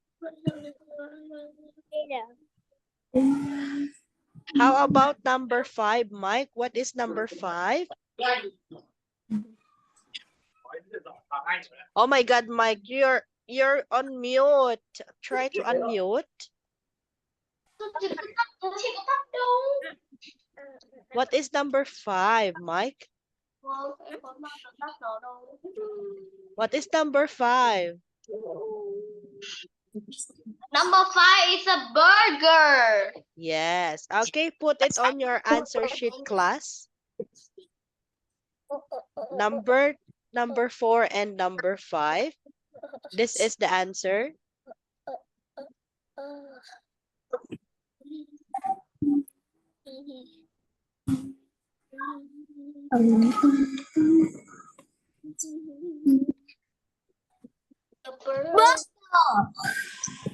[SPEAKER 1] How about number 5, Mike? What is number 5? Oh my God, Mike, you're on mute. Try to unmute. What is number 5, Mike? What is number 5?
[SPEAKER 2] Number 5 is a burger.
[SPEAKER 1] Yes. Okay, put it on your answer sheet, class. Number 4 and number 5. This is the answer.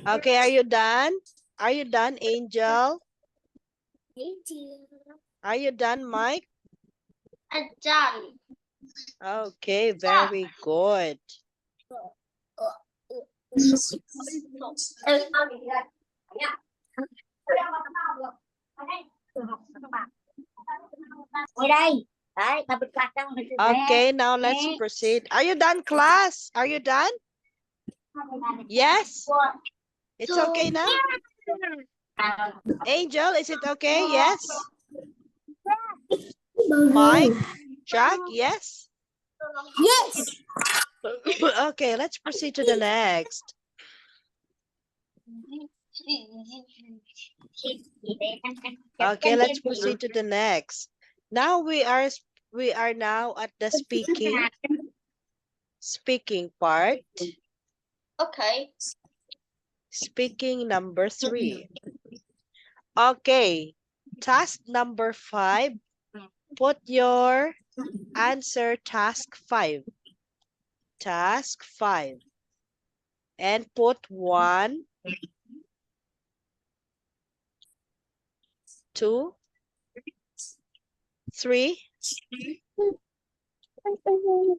[SPEAKER 1] Okay, are you done? Are you done, Angel? Are you done, Mike?
[SPEAKER 2] I'm done.
[SPEAKER 1] Okay, very good. Okay, now let's proceed. Are you done, class? Are you done? Yes? It's okay now? Angel, is it okay? Yes. Mike, Jack, yes.
[SPEAKER 2] Yes.
[SPEAKER 1] Okay, let's proceed to the next. Okay, let's proceed to the next. Now we are now at the speaking part.
[SPEAKER 2] Okay.
[SPEAKER 1] Speaking number 3. Okay, task number 5. Put your answer task 5. Task 5. And put 1, 2, 3,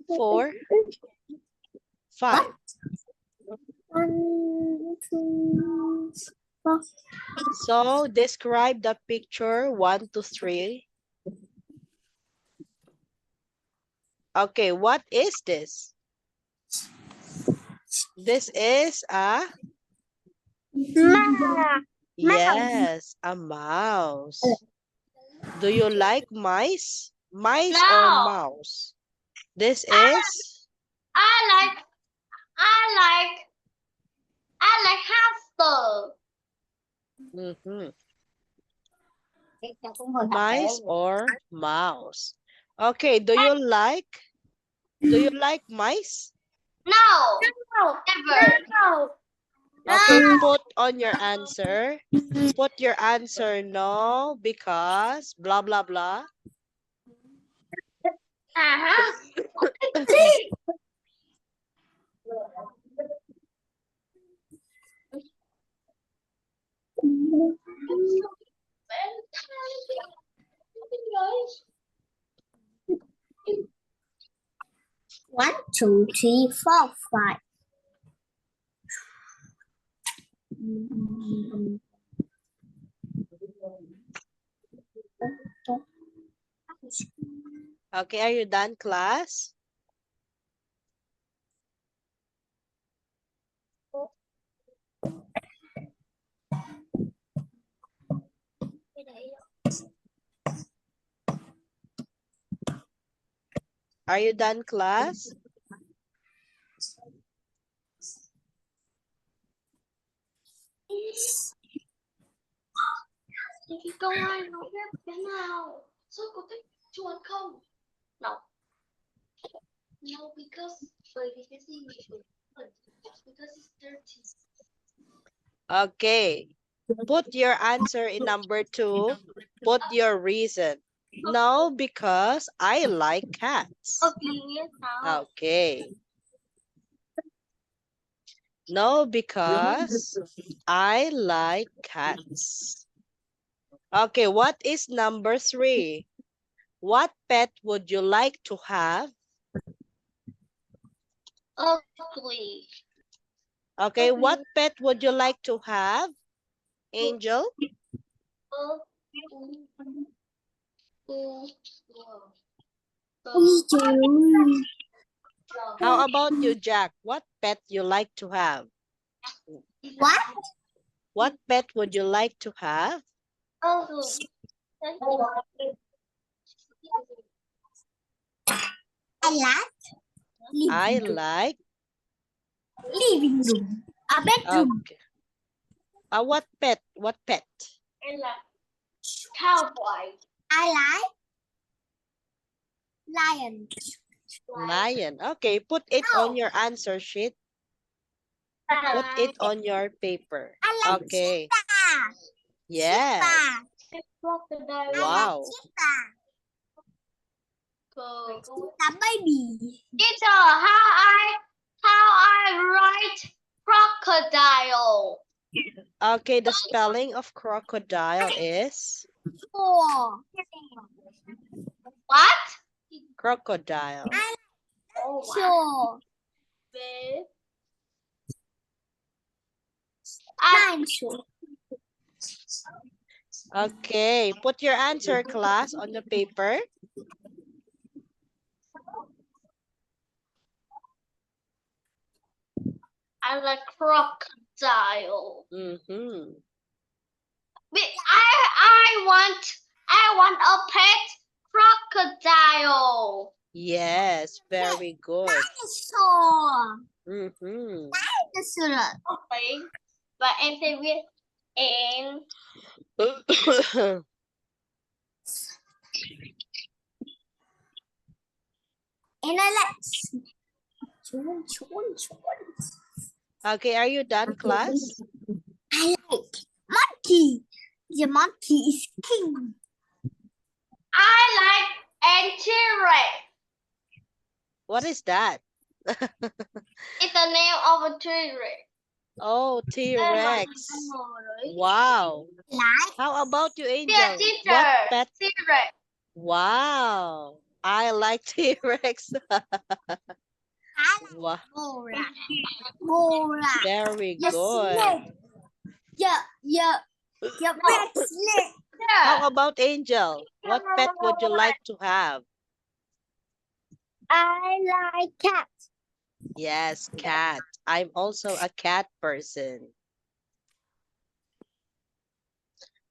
[SPEAKER 1] 4, 5.
[SPEAKER 2] 1, 2, 4.
[SPEAKER 1] So describe the picture 1 to 3. Okay, what is this? This is a yes, a mouse. Do you like mice? Mice or
[SPEAKER 2] No.
[SPEAKER 1] mouse? This is
[SPEAKER 2] I like hamster.
[SPEAKER 1] mhm, mice or mouse. Okay, do you like mice?
[SPEAKER 2] No. Never. No.
[SPEAKER 1] Okay, put on your answer. Put your answer no because blah blah blah.
[SPEAKER 2] One, two, three, four, five.
[SPEAKER 1] Okay, are you done, class? Are you done, class?
[SPEAKER 2] Thì câu 2 nói tiếp thế nào? Số có thích chuột không? No. No, because bởi vì cái gì mình because it's dirty.
[SPEAKER 1] Okay. Put your answer in number 2. Put your reason. No, because I like cats. Okay. No, because I like cats. Okay, what is number 3? What pet would you like to have?
[SPEAKER 2] Ugly.
[SPEAKER 1] Okay, what pet would you like to have? Angel? How about you, Jack? What pet you like to have?
[SPEAKER 2] What?
[SPEAKER 1] What pet would you like to have?
[SPEAKER 2] Ugly.
[SPEAKER 1] I like
[SPEAKER 2] Living room. A bedroom.
[SPEAKER 1] okay. What pet? What pet?
[SPEAKER 2] I like cowboy. I like lion.
[SPEAKER 1] Lion. Okay, put it on your answer sheet. Put it on your paper.
[SPEAKER 2] I like
[SPEAKER 1] Okay.
[SPEAKER 2] cheetah.
[SPEAKER 1] Yes.
[SPEAKER 2] Crocodile.
[SPEAKER 1] Wow.
[SPEAKER 2] Cheetah baby. Teacher, how I write crocodile?
[SPEAKER 1] Okay, the spelling of crocodile is
[SPEAKER 2] What?
[SPEAKER 1] crocodile.
[SPEAKER 2] Sure. I'm sure.
[SPEAKER 1] Okay, put your answer, class, on the paper.
[SPEAKER 2] I like crocodile.
[SPEAKER 1] Mm-hmm.
[SPEAKER 2] I want a pet crocodile.
[SPEAKER 1] Yes, very good.
[SPEAKER 2] Dinosaur.
[SPEAKER 1] Mm-hmm.
[SPEAKER 2] Dinosaur. Okay. Và em sẽ viết and let's
[SPEAKER 1] Okay, are you done, class?
[SPEAKER 2] I like monkey. The monkey is king. I like and T-Rex.
[SPEAKER 1] What is that?
[SPEAKER 2] It's the name of a T-Rex.
[SPEAKER 1] Oh, T-Rex. Wow.
[SPEAKER 2] Like
[SPEAKER 1] How about you, Angel?
[SPEAKER 2] yeah, teacher.
[SPEAKER 1] What pet?
[SPEAKER 2] T-Rex.
[SPEAKER 1] Wow. I like T-Rex. Wow.
[SPEAKER 2] Gora. Gora.
[SPEAKER 1] Very
[SPEAKER 2] The
[SPEAKER 1] good.
[SPEAKER 2] snake. Yeah. The red snake.
[SPEAKER 1] How about Angel? What pet would you like to have?
[SPEAKER 2] I like cat.
[SPEAKER 1] Yes, cat. I'm also a cat person.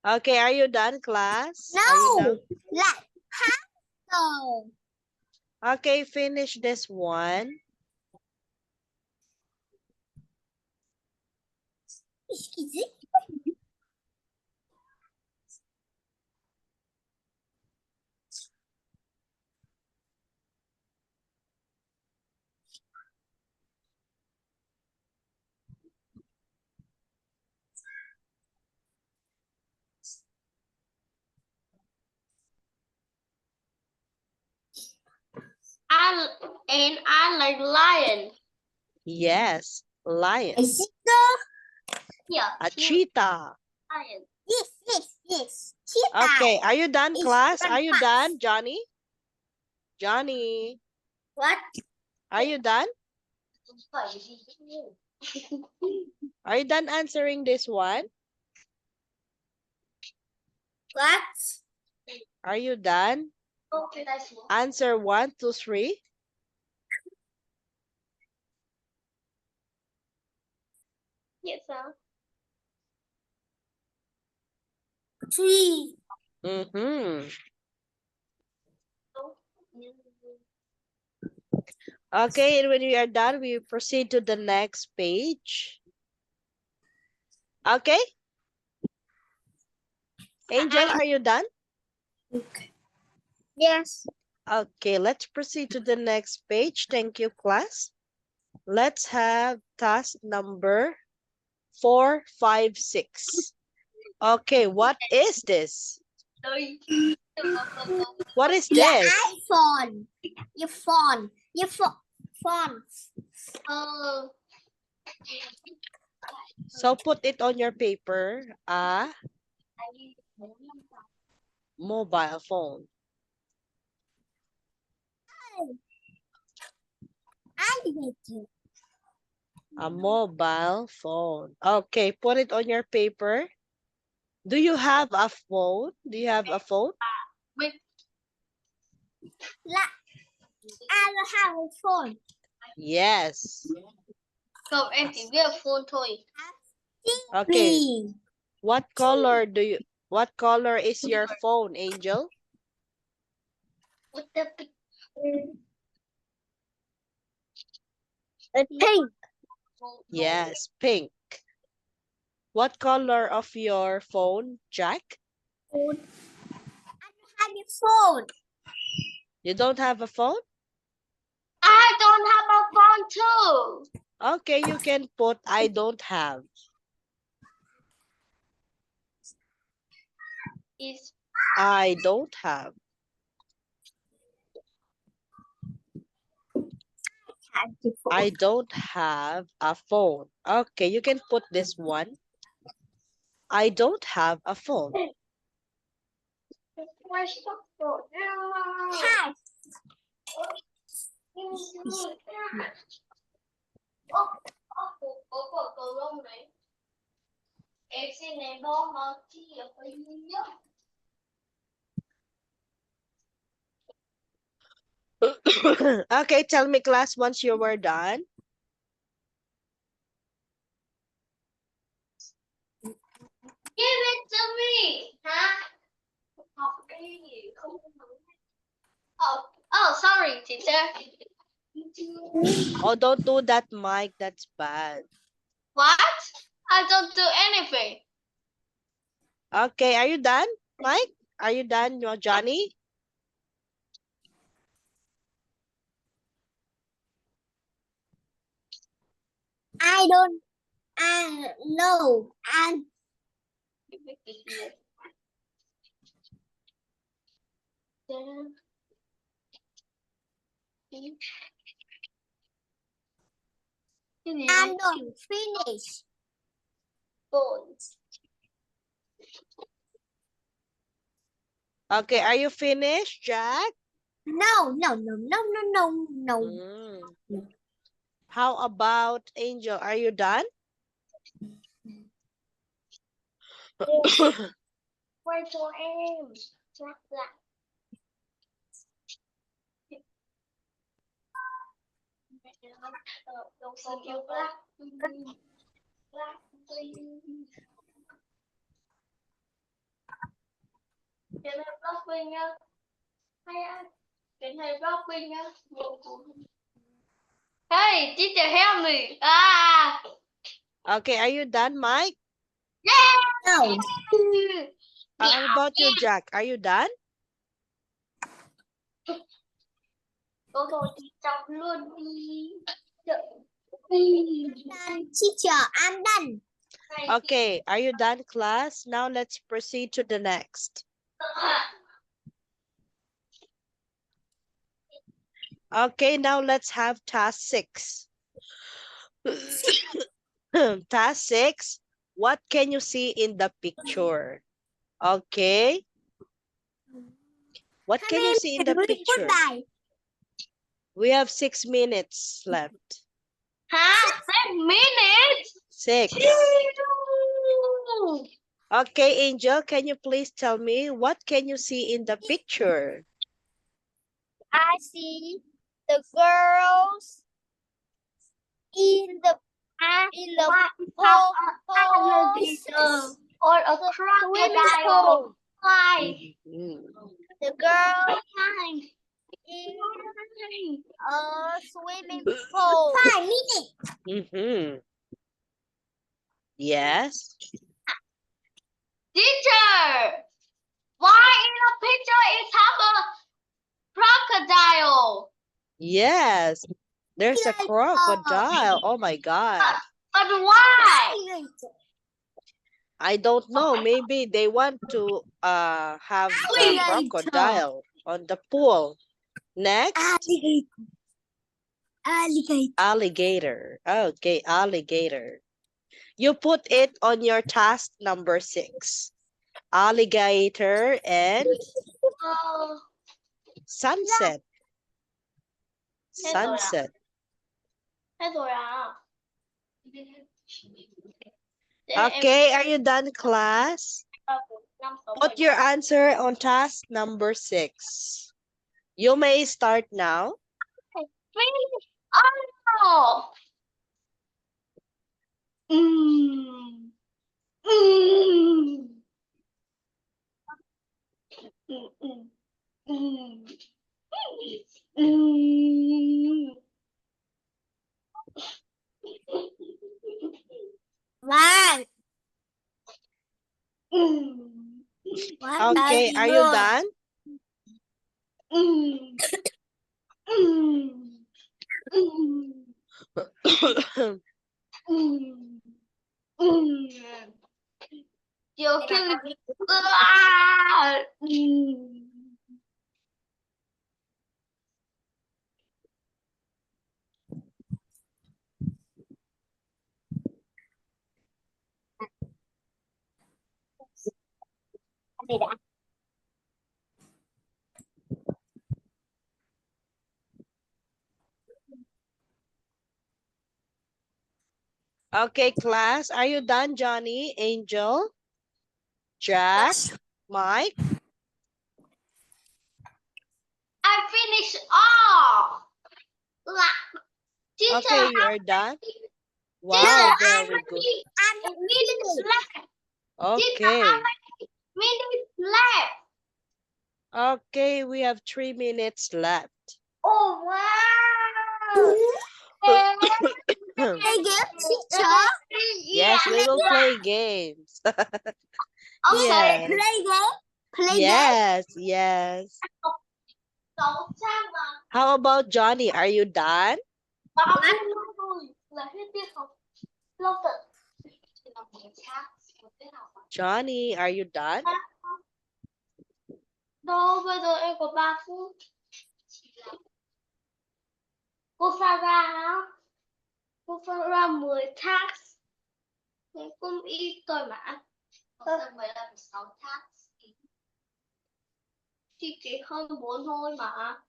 [SPEAKER 1] Okay, are you done, class? Are you
[SPEAKER 2] No.
[SPEAKER 1] done?
[SPEAKER 2] Like hamster.
[SPEAKER 1] Okay, finish this one.
[SPEAKER 2] I like lion.
[SPEAKER 1] Yes, lion.
[SPEAKER 2] Yeah.
[SPEAKER 1] A cheetah.
[SPEAKER 2] Lion. Yes. Cheetah.
[SPEAKER 1] Okay, are you done,
[SPEAKER 2] It's
[SPEAKER 1] class?
[SPEAKER 2] very
[SPEAKER 1] Are you
[SPEAKER 2] fast.
[SPEAKER 1] done, Johnny? Johnny,
[SPEAKER 2] What?
[SPEAKER 1] are you done? Are you done answering this one?
[SPEAKER 2] What?
[SPEAKER 1] Are you done? Answer 1, 2, 3.
[SPEAKER 2] Yes, sir. 3.
[SPEAKER 1] Mm-hmm. Okay, and when we are done, we proceed to the next page. Okay? Angel, are you done?
[SPEAKER 2] Yes.
[SPEAKER 1] Okay, let's proceed to the next page. Thank you, class. Let's have task number 4, 5, 6. Okay, what is this? What is this?
[SPEAKER 2] iPhone. Your phone. Phone.
[SPEAKER 1] So put it on your paper. Mobile phone.
[SPEAKER 2] Alligator.
[SPEAKER 1] A mobile phone. Okay, put it on your paper. Do you have a phone? Do you have a phone?
[SPEAKER 2] I will have a phone.
[SPEAKER 1] Yes.
[SPEAKER 2] Không, em chỉ biết là phone thôi.
[SPEAKER 1] Okay. What color is your phone, Angel?
[SPEAKER 2] What the pink.
[SPEAKER 1] Yes, pink. What color of your phone, Jack?
[SPEAKER 2] I don't have a phone.
[SPEAKER 1] You don't have a phone?
[SPEAKER 2] I don't have a phone too.
[SPEAKER 1] Okay, you can put I don't have.
[SPEAKER 2] Is
[SPEAKER 1] I don't have. I don't have a phone. Okay, you can put this one. I don't have a phone.
[SPEAKER 2] Hi. Em xin em bó ngon chi ở phía dưới.
[SPEAKER 1] Okay, tell me, class, once you were done.
[SPEAKER 2] Give it to me. Oh, sorry, teacher.
[SPEAKER 1] Oh, don't do that, Mike. That's bad.
[SPEAKER 2] What? I don't do anything.
[SPEAKER 1] Okay, are you done, Mike? Are you done, Johnny?
[SPEAKER 2] I don't. No. And. I'm not finished. Bones.
[SPEAKER 1] Okay, are you finished, Jack?
[SPEAKER 2] No. No.
[SPEAKER 1] Mm. How about Angel? Are you done?
[SPEAKER 2] Where's your aim? Black. Don't say black. Black. Cái này block nha. Hay á. Cái này block nha. Hey, teacher, help me. Ah.
[SPEAKER 1] Okay, are you done, Mike?
[SPEAKER 2] Yeah. No.
[SPEAKER 1] How about you, Jack? Are you done?
[SPEAKER 2] Cô rồi chị chọc luôn đi. Teacher, I'm done.
[SPEAKER 1] Okay, are you done, class? Now let's proceed to the next. Okay, now let's have task 6. Task 6, what can you see in the picture? Okay. What can you see in the picture? We have 6 minutes left.
[SPEAKER 2] Huh? 6 minutes?
[SPEAKER 1] 6. Okay, Angel, can you please tell me what can you see in the picture?
[SPEAKER 2] I see the girls in the pose or a crocodile. Why? The girl in a swimming pool. 5 minutes.
[SPEAKER 1] Mm-hmm. Yes.
[SPEAKER 2] Teacher, why in the picture is have a crocodile?
[SPEAKER 1] Yes. There's a crocodile. Oh my God.
[SPEAKER 2] But why?
[SPEAKER 1] I don't know. Maybe they want to have the crocodile on the pool. Next. Alligator. Okay, alligator. You put it on your task number 6. Alligator and sunset. Sunset.
[SPEAKER 2] Hết rồi à?
[SPEAKER 1] Okay, are you done, class? Put your answer on task number 6. You may start now.
[SPEAKER 2] Oh. Mm. Mm. Mm. Mm. Mm. Vâng.
[SPEAKER 1] Okay, are you done?
[SPEAKER 2] You're killing me.
[SPEAKER 1] Okay, class, are you done, Johnny, Angel, Jack, Mike?
[SPEAKER 2] I finished all. Teacher,
[SPEAKER 1] Okay, you are done. Wow,
[SPEAKER 2] teacher,
[SPEAKER 1] very good.
[SPEAKER 2] I'm minutes left.
[SPEAKER 1] Okay.
[SPEAKER 2] Minutes left.
[SPEAKER 1] we have 3 minutes left.
[SPEAKER 2] Oh wow! Play game, teacher.
[SPEAKER 1] Yes, we will play games.
[SPEAKER 2] Okay,
[SPEAKER 1] Yes.
[SPEAKER 2] play game. Play game.
[SPEAKER 1] Yes, yes. How about Johnny? Are you done?
[SPEAKER 2] Là hết tiết học lâu tận.
[SPEAKER 1] Johnny, are you done?
[SPEAKER 2] Đâu, bây giờ em có 3 phút. Cô Sarah hả? Cô Sarah 10 task. Thế cũng ít thôi mà. Cô Sarah 16 task. Thì chỉ hơn 4 thôi mà.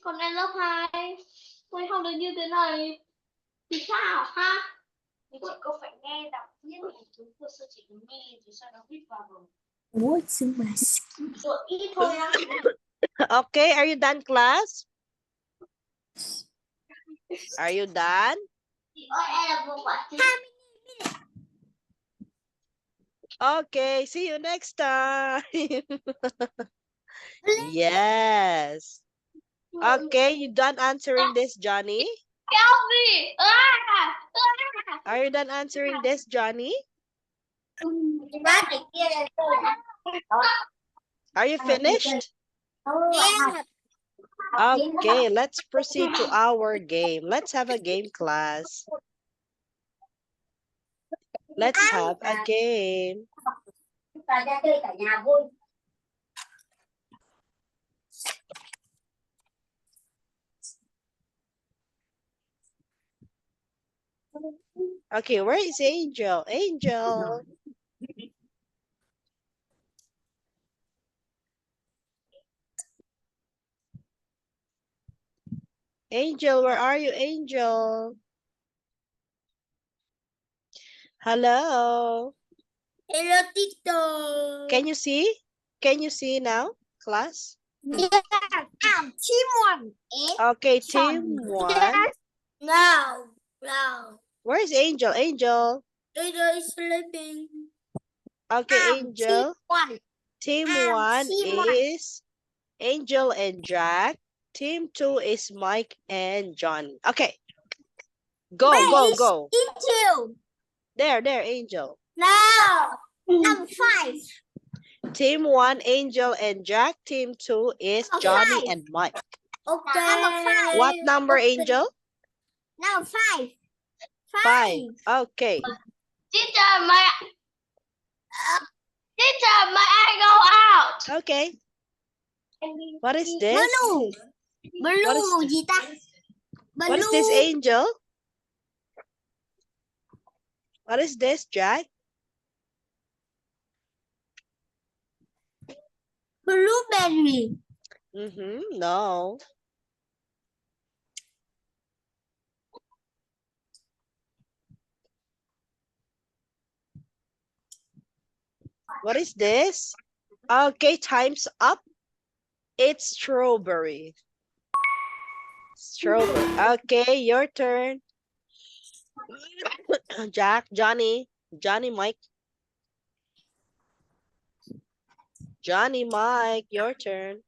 [SPEAKER 2] Còn em lớp 2. Tôi không được như thế này. Thì sao ha? Thì chị có phải nghe đọc viết thì chúng cô sư chỉ nghe rồi sau đó viết vào rồi. Rồi ít thôi á.
[SPEAKER 1] Okay, are you done, class? Are you done?
[SPEAKER 2] Chị ơi em là một quả chứ.
[SPEAKER 1] Okay, see you next time. Yes. Okay, you done answering this, Johnny?
[SPEAKER 2] Kelvin!
[SPEAKER 1] Are you done answering this, Johnny? Are you finished? Okay, let's proceed to our game. Let's have a game, class. Let's have a game. Okay, where is Angel? Angel. Angel, where are you, Angel? Hello.
[SPEAKER 2] Hello, teacher.
[SPEAKER 1] Can you see? Can you see now, class?
[SPEAKER 2] Yeah, team 1.
[SPEAKER 1] Okay, team 1.
[SPEAKER 2] No, no.
[SPEAKER 1] Where is Angel? Angel.
[SPEAKER 2] Angel is sleeping.
[SPEAKER 1] Okay, Angel.
[SPEAKER 2] Team 1.
[SPEAKER 1] Team 1
[SPEAKER 2] team one.
[SPEAKER 1] is Angel and Jack. Team 2 is Mike and Johnny. Okay. Go, go, go.
[SPEAKER 2] Team 2.
[SPEAKER 1] There, Angel.
[SPEAKER 2] No. Number 5.
[SPEAKER 1] Team 1, Angel and Jack. Team 2 is Johnny and Mike.
[SPEAKER 2] Okay. Number 5.
[SPEAKER 1] What number, Angel?
[SPEAKER 2] Number 5.
[SPEAKER 1] 5. Okay.
[SPEAKER 2] Teacher, may I go out?
[SPEAKER 1] Okay. What is this?
[SPEAKER 2] Blue.
[SPEAKER 1] What is-
[SPEAKER 2] gì ta?
[SPEAKER 1] What is this, Angel? What is this, Jack?
[SPEAKER 2] Blueberry.
[SPEAKER 1] No. What is this? Okay, time's up. It's strawberry. Strawberry. Okay, your turn. Jack, Johnny, Mike. Johnny, Mike, your turn.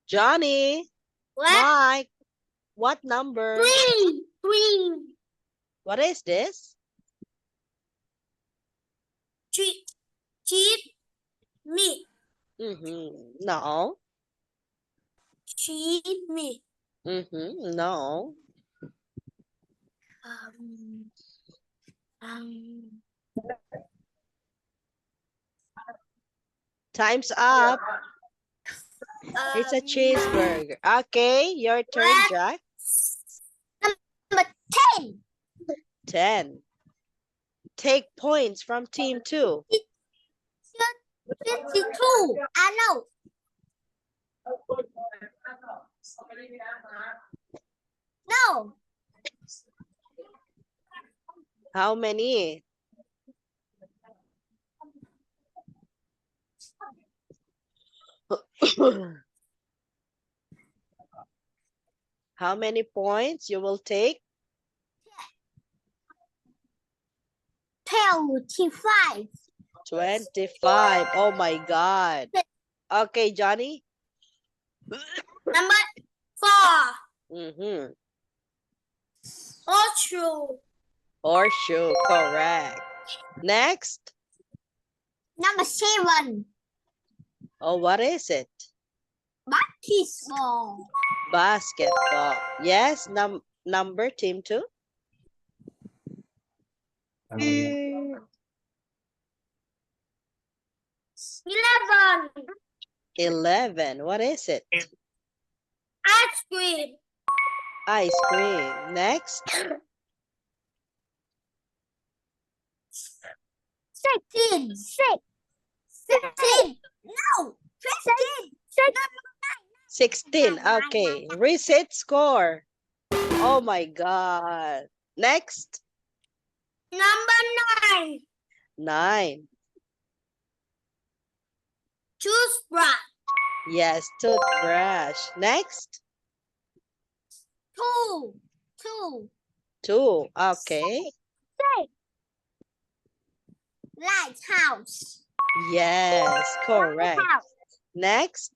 [SPEAKER 1] Johnny, Mike, what number?
[SPEAKER 2] 3.
[SPEAKER 1] What is this?
[SPEAKER 2] Cheat me.
[SPEAKER 1] No.
[SPEAKER 2] Cheat me.
[SPEAKER 1] No. Time's up. It's a cheeseburger. Okay, your turn, Jack.
[SPEAKER 2] Number 10.
[SPEAKER 1] 10. Take points from team 2.
[SPEAKER 2] 52. I know. No.
[SPEAKER 1] How many? How many points you will take?
[SPEAKER 2] 25.
[SPEAKER 1] 25. Oh my God. Okay, Johnny.
[SPEAKER 2] Number 4.
[SPEAKER 1] Mm-hmm.
[SPEAKER 2] Horseshoe.
[SPEAKER 1] Horseshoe, correct. Next.
[SPEAKER 2] Number 7.
[SPEAKER 1] Oh, what is it?
[SPEAKER 2] Basketball.
[SPEAKER 1] Basketball. Yes, number team 2.
[SPEAKER 2] 11.
[SPEAKER 1] 11. What is it?
[SPEAKER 2] Ice cream.
[SPEAKER 1] Ice cream. Next.
[SPEAKER 2] 16. 16. No. 15.
[SPEAKER 1] 16. Okay. Reset score. Oh my God. Next.
[SPEAKER 2] Number 9.
[SPEAKER 1] 9.
[SPEAKER 2] Toothbrush.
[SPEAKER 1] Yes, toothbrush. Next.
[SPEAKER 2] 2.
[SPEAKER 1] 2. Okay.
[SPEAKER 2] Lighthouse.
[SPEAKER 1] Yes, correct. Next.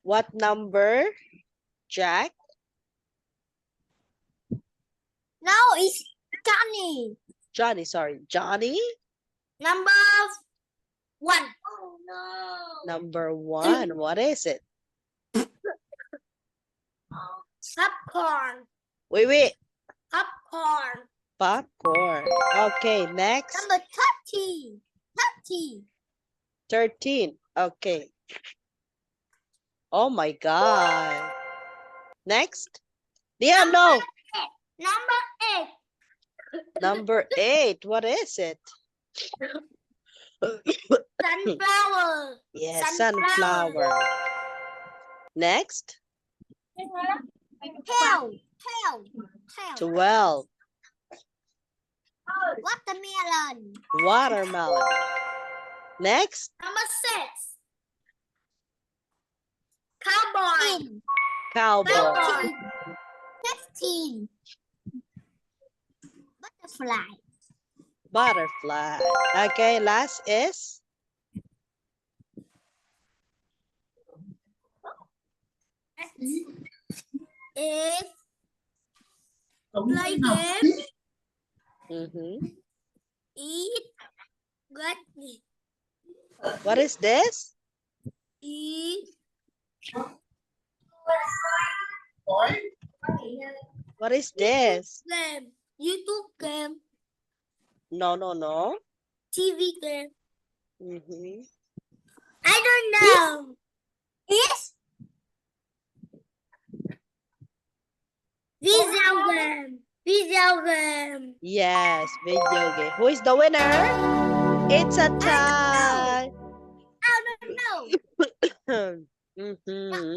[SPEAKER 1] What number, Jack?
[SPEAKER 2] No, it's Johnny.
[SPEAKER 1] Johnny, sorry. Johnny?
[SPEAKER 2] Number 1. Oh no.
[SPEAKER 1] Number 1. What is it?
[SPEAKER 2] Popcorn.
[SPEAKER 1] Wait.
[SPEAKER 2] Popcorn.
[SPEAKER 1] Popcorn. Okay, next.
[SPEAKER 2] Number 30.
[SPEAKER 1] 13. Okay. Oh my God. Next. Yeah, no.
[SPEAKER 2] Number 8.
[SPEAKER 1] Number 8. What is it?
[SPEAKER 2] Sunflower.
[SPEAKER 1] Yes, sunflower. Next.
[SPEAKER 2] Tail.
[SPEAKER 1] 12.
[SPEAKER 2] Watermelon.
[SPEAKER 1] Watermelon. Next.
[SPEAKER 2] Number 6. Cowboy.
[SPEAKER 1] Cowboy.
[SPEAKER 2] 15. Butterfly.
[SPEAKER 1] Butterfly. Okay, last is
[SPEAKER 2] Is play game. Eat. Get it.
[SPEAKER 1] What is this?
[SPEAKER 2] Eat.
[SPEAKER 1] What is this?
[SPEAKER 2] Game. YouTube game.
[SPEAKER 1] No.
[SPEAKER 2] TV game.
[SPEAKER 1] Mhm.
[SPEAKER 2] I don't know. Yes. Video game.
[SPEAKER 1] Yes, video game. Who is the winner? It's a tie.
[SPEAKER 2] I don't know.
[SPEAKER 1] Mhm.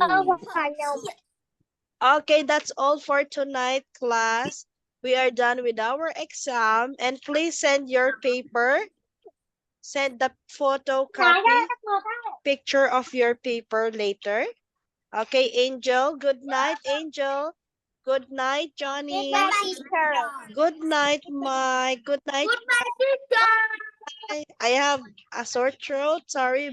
[SPEAKER 1] Okay, that's all for tonight, class. We are done with our exam. And please send your paper. Send the photocopy picture of your paper later. Okay, Angel. Good night, Angel. Good night, Johnny. Good night, Mike. Good night.
[SPEAKER 2] Goodbye, teacher.
[SPEAKER 1] I have a sore throat. Sorry.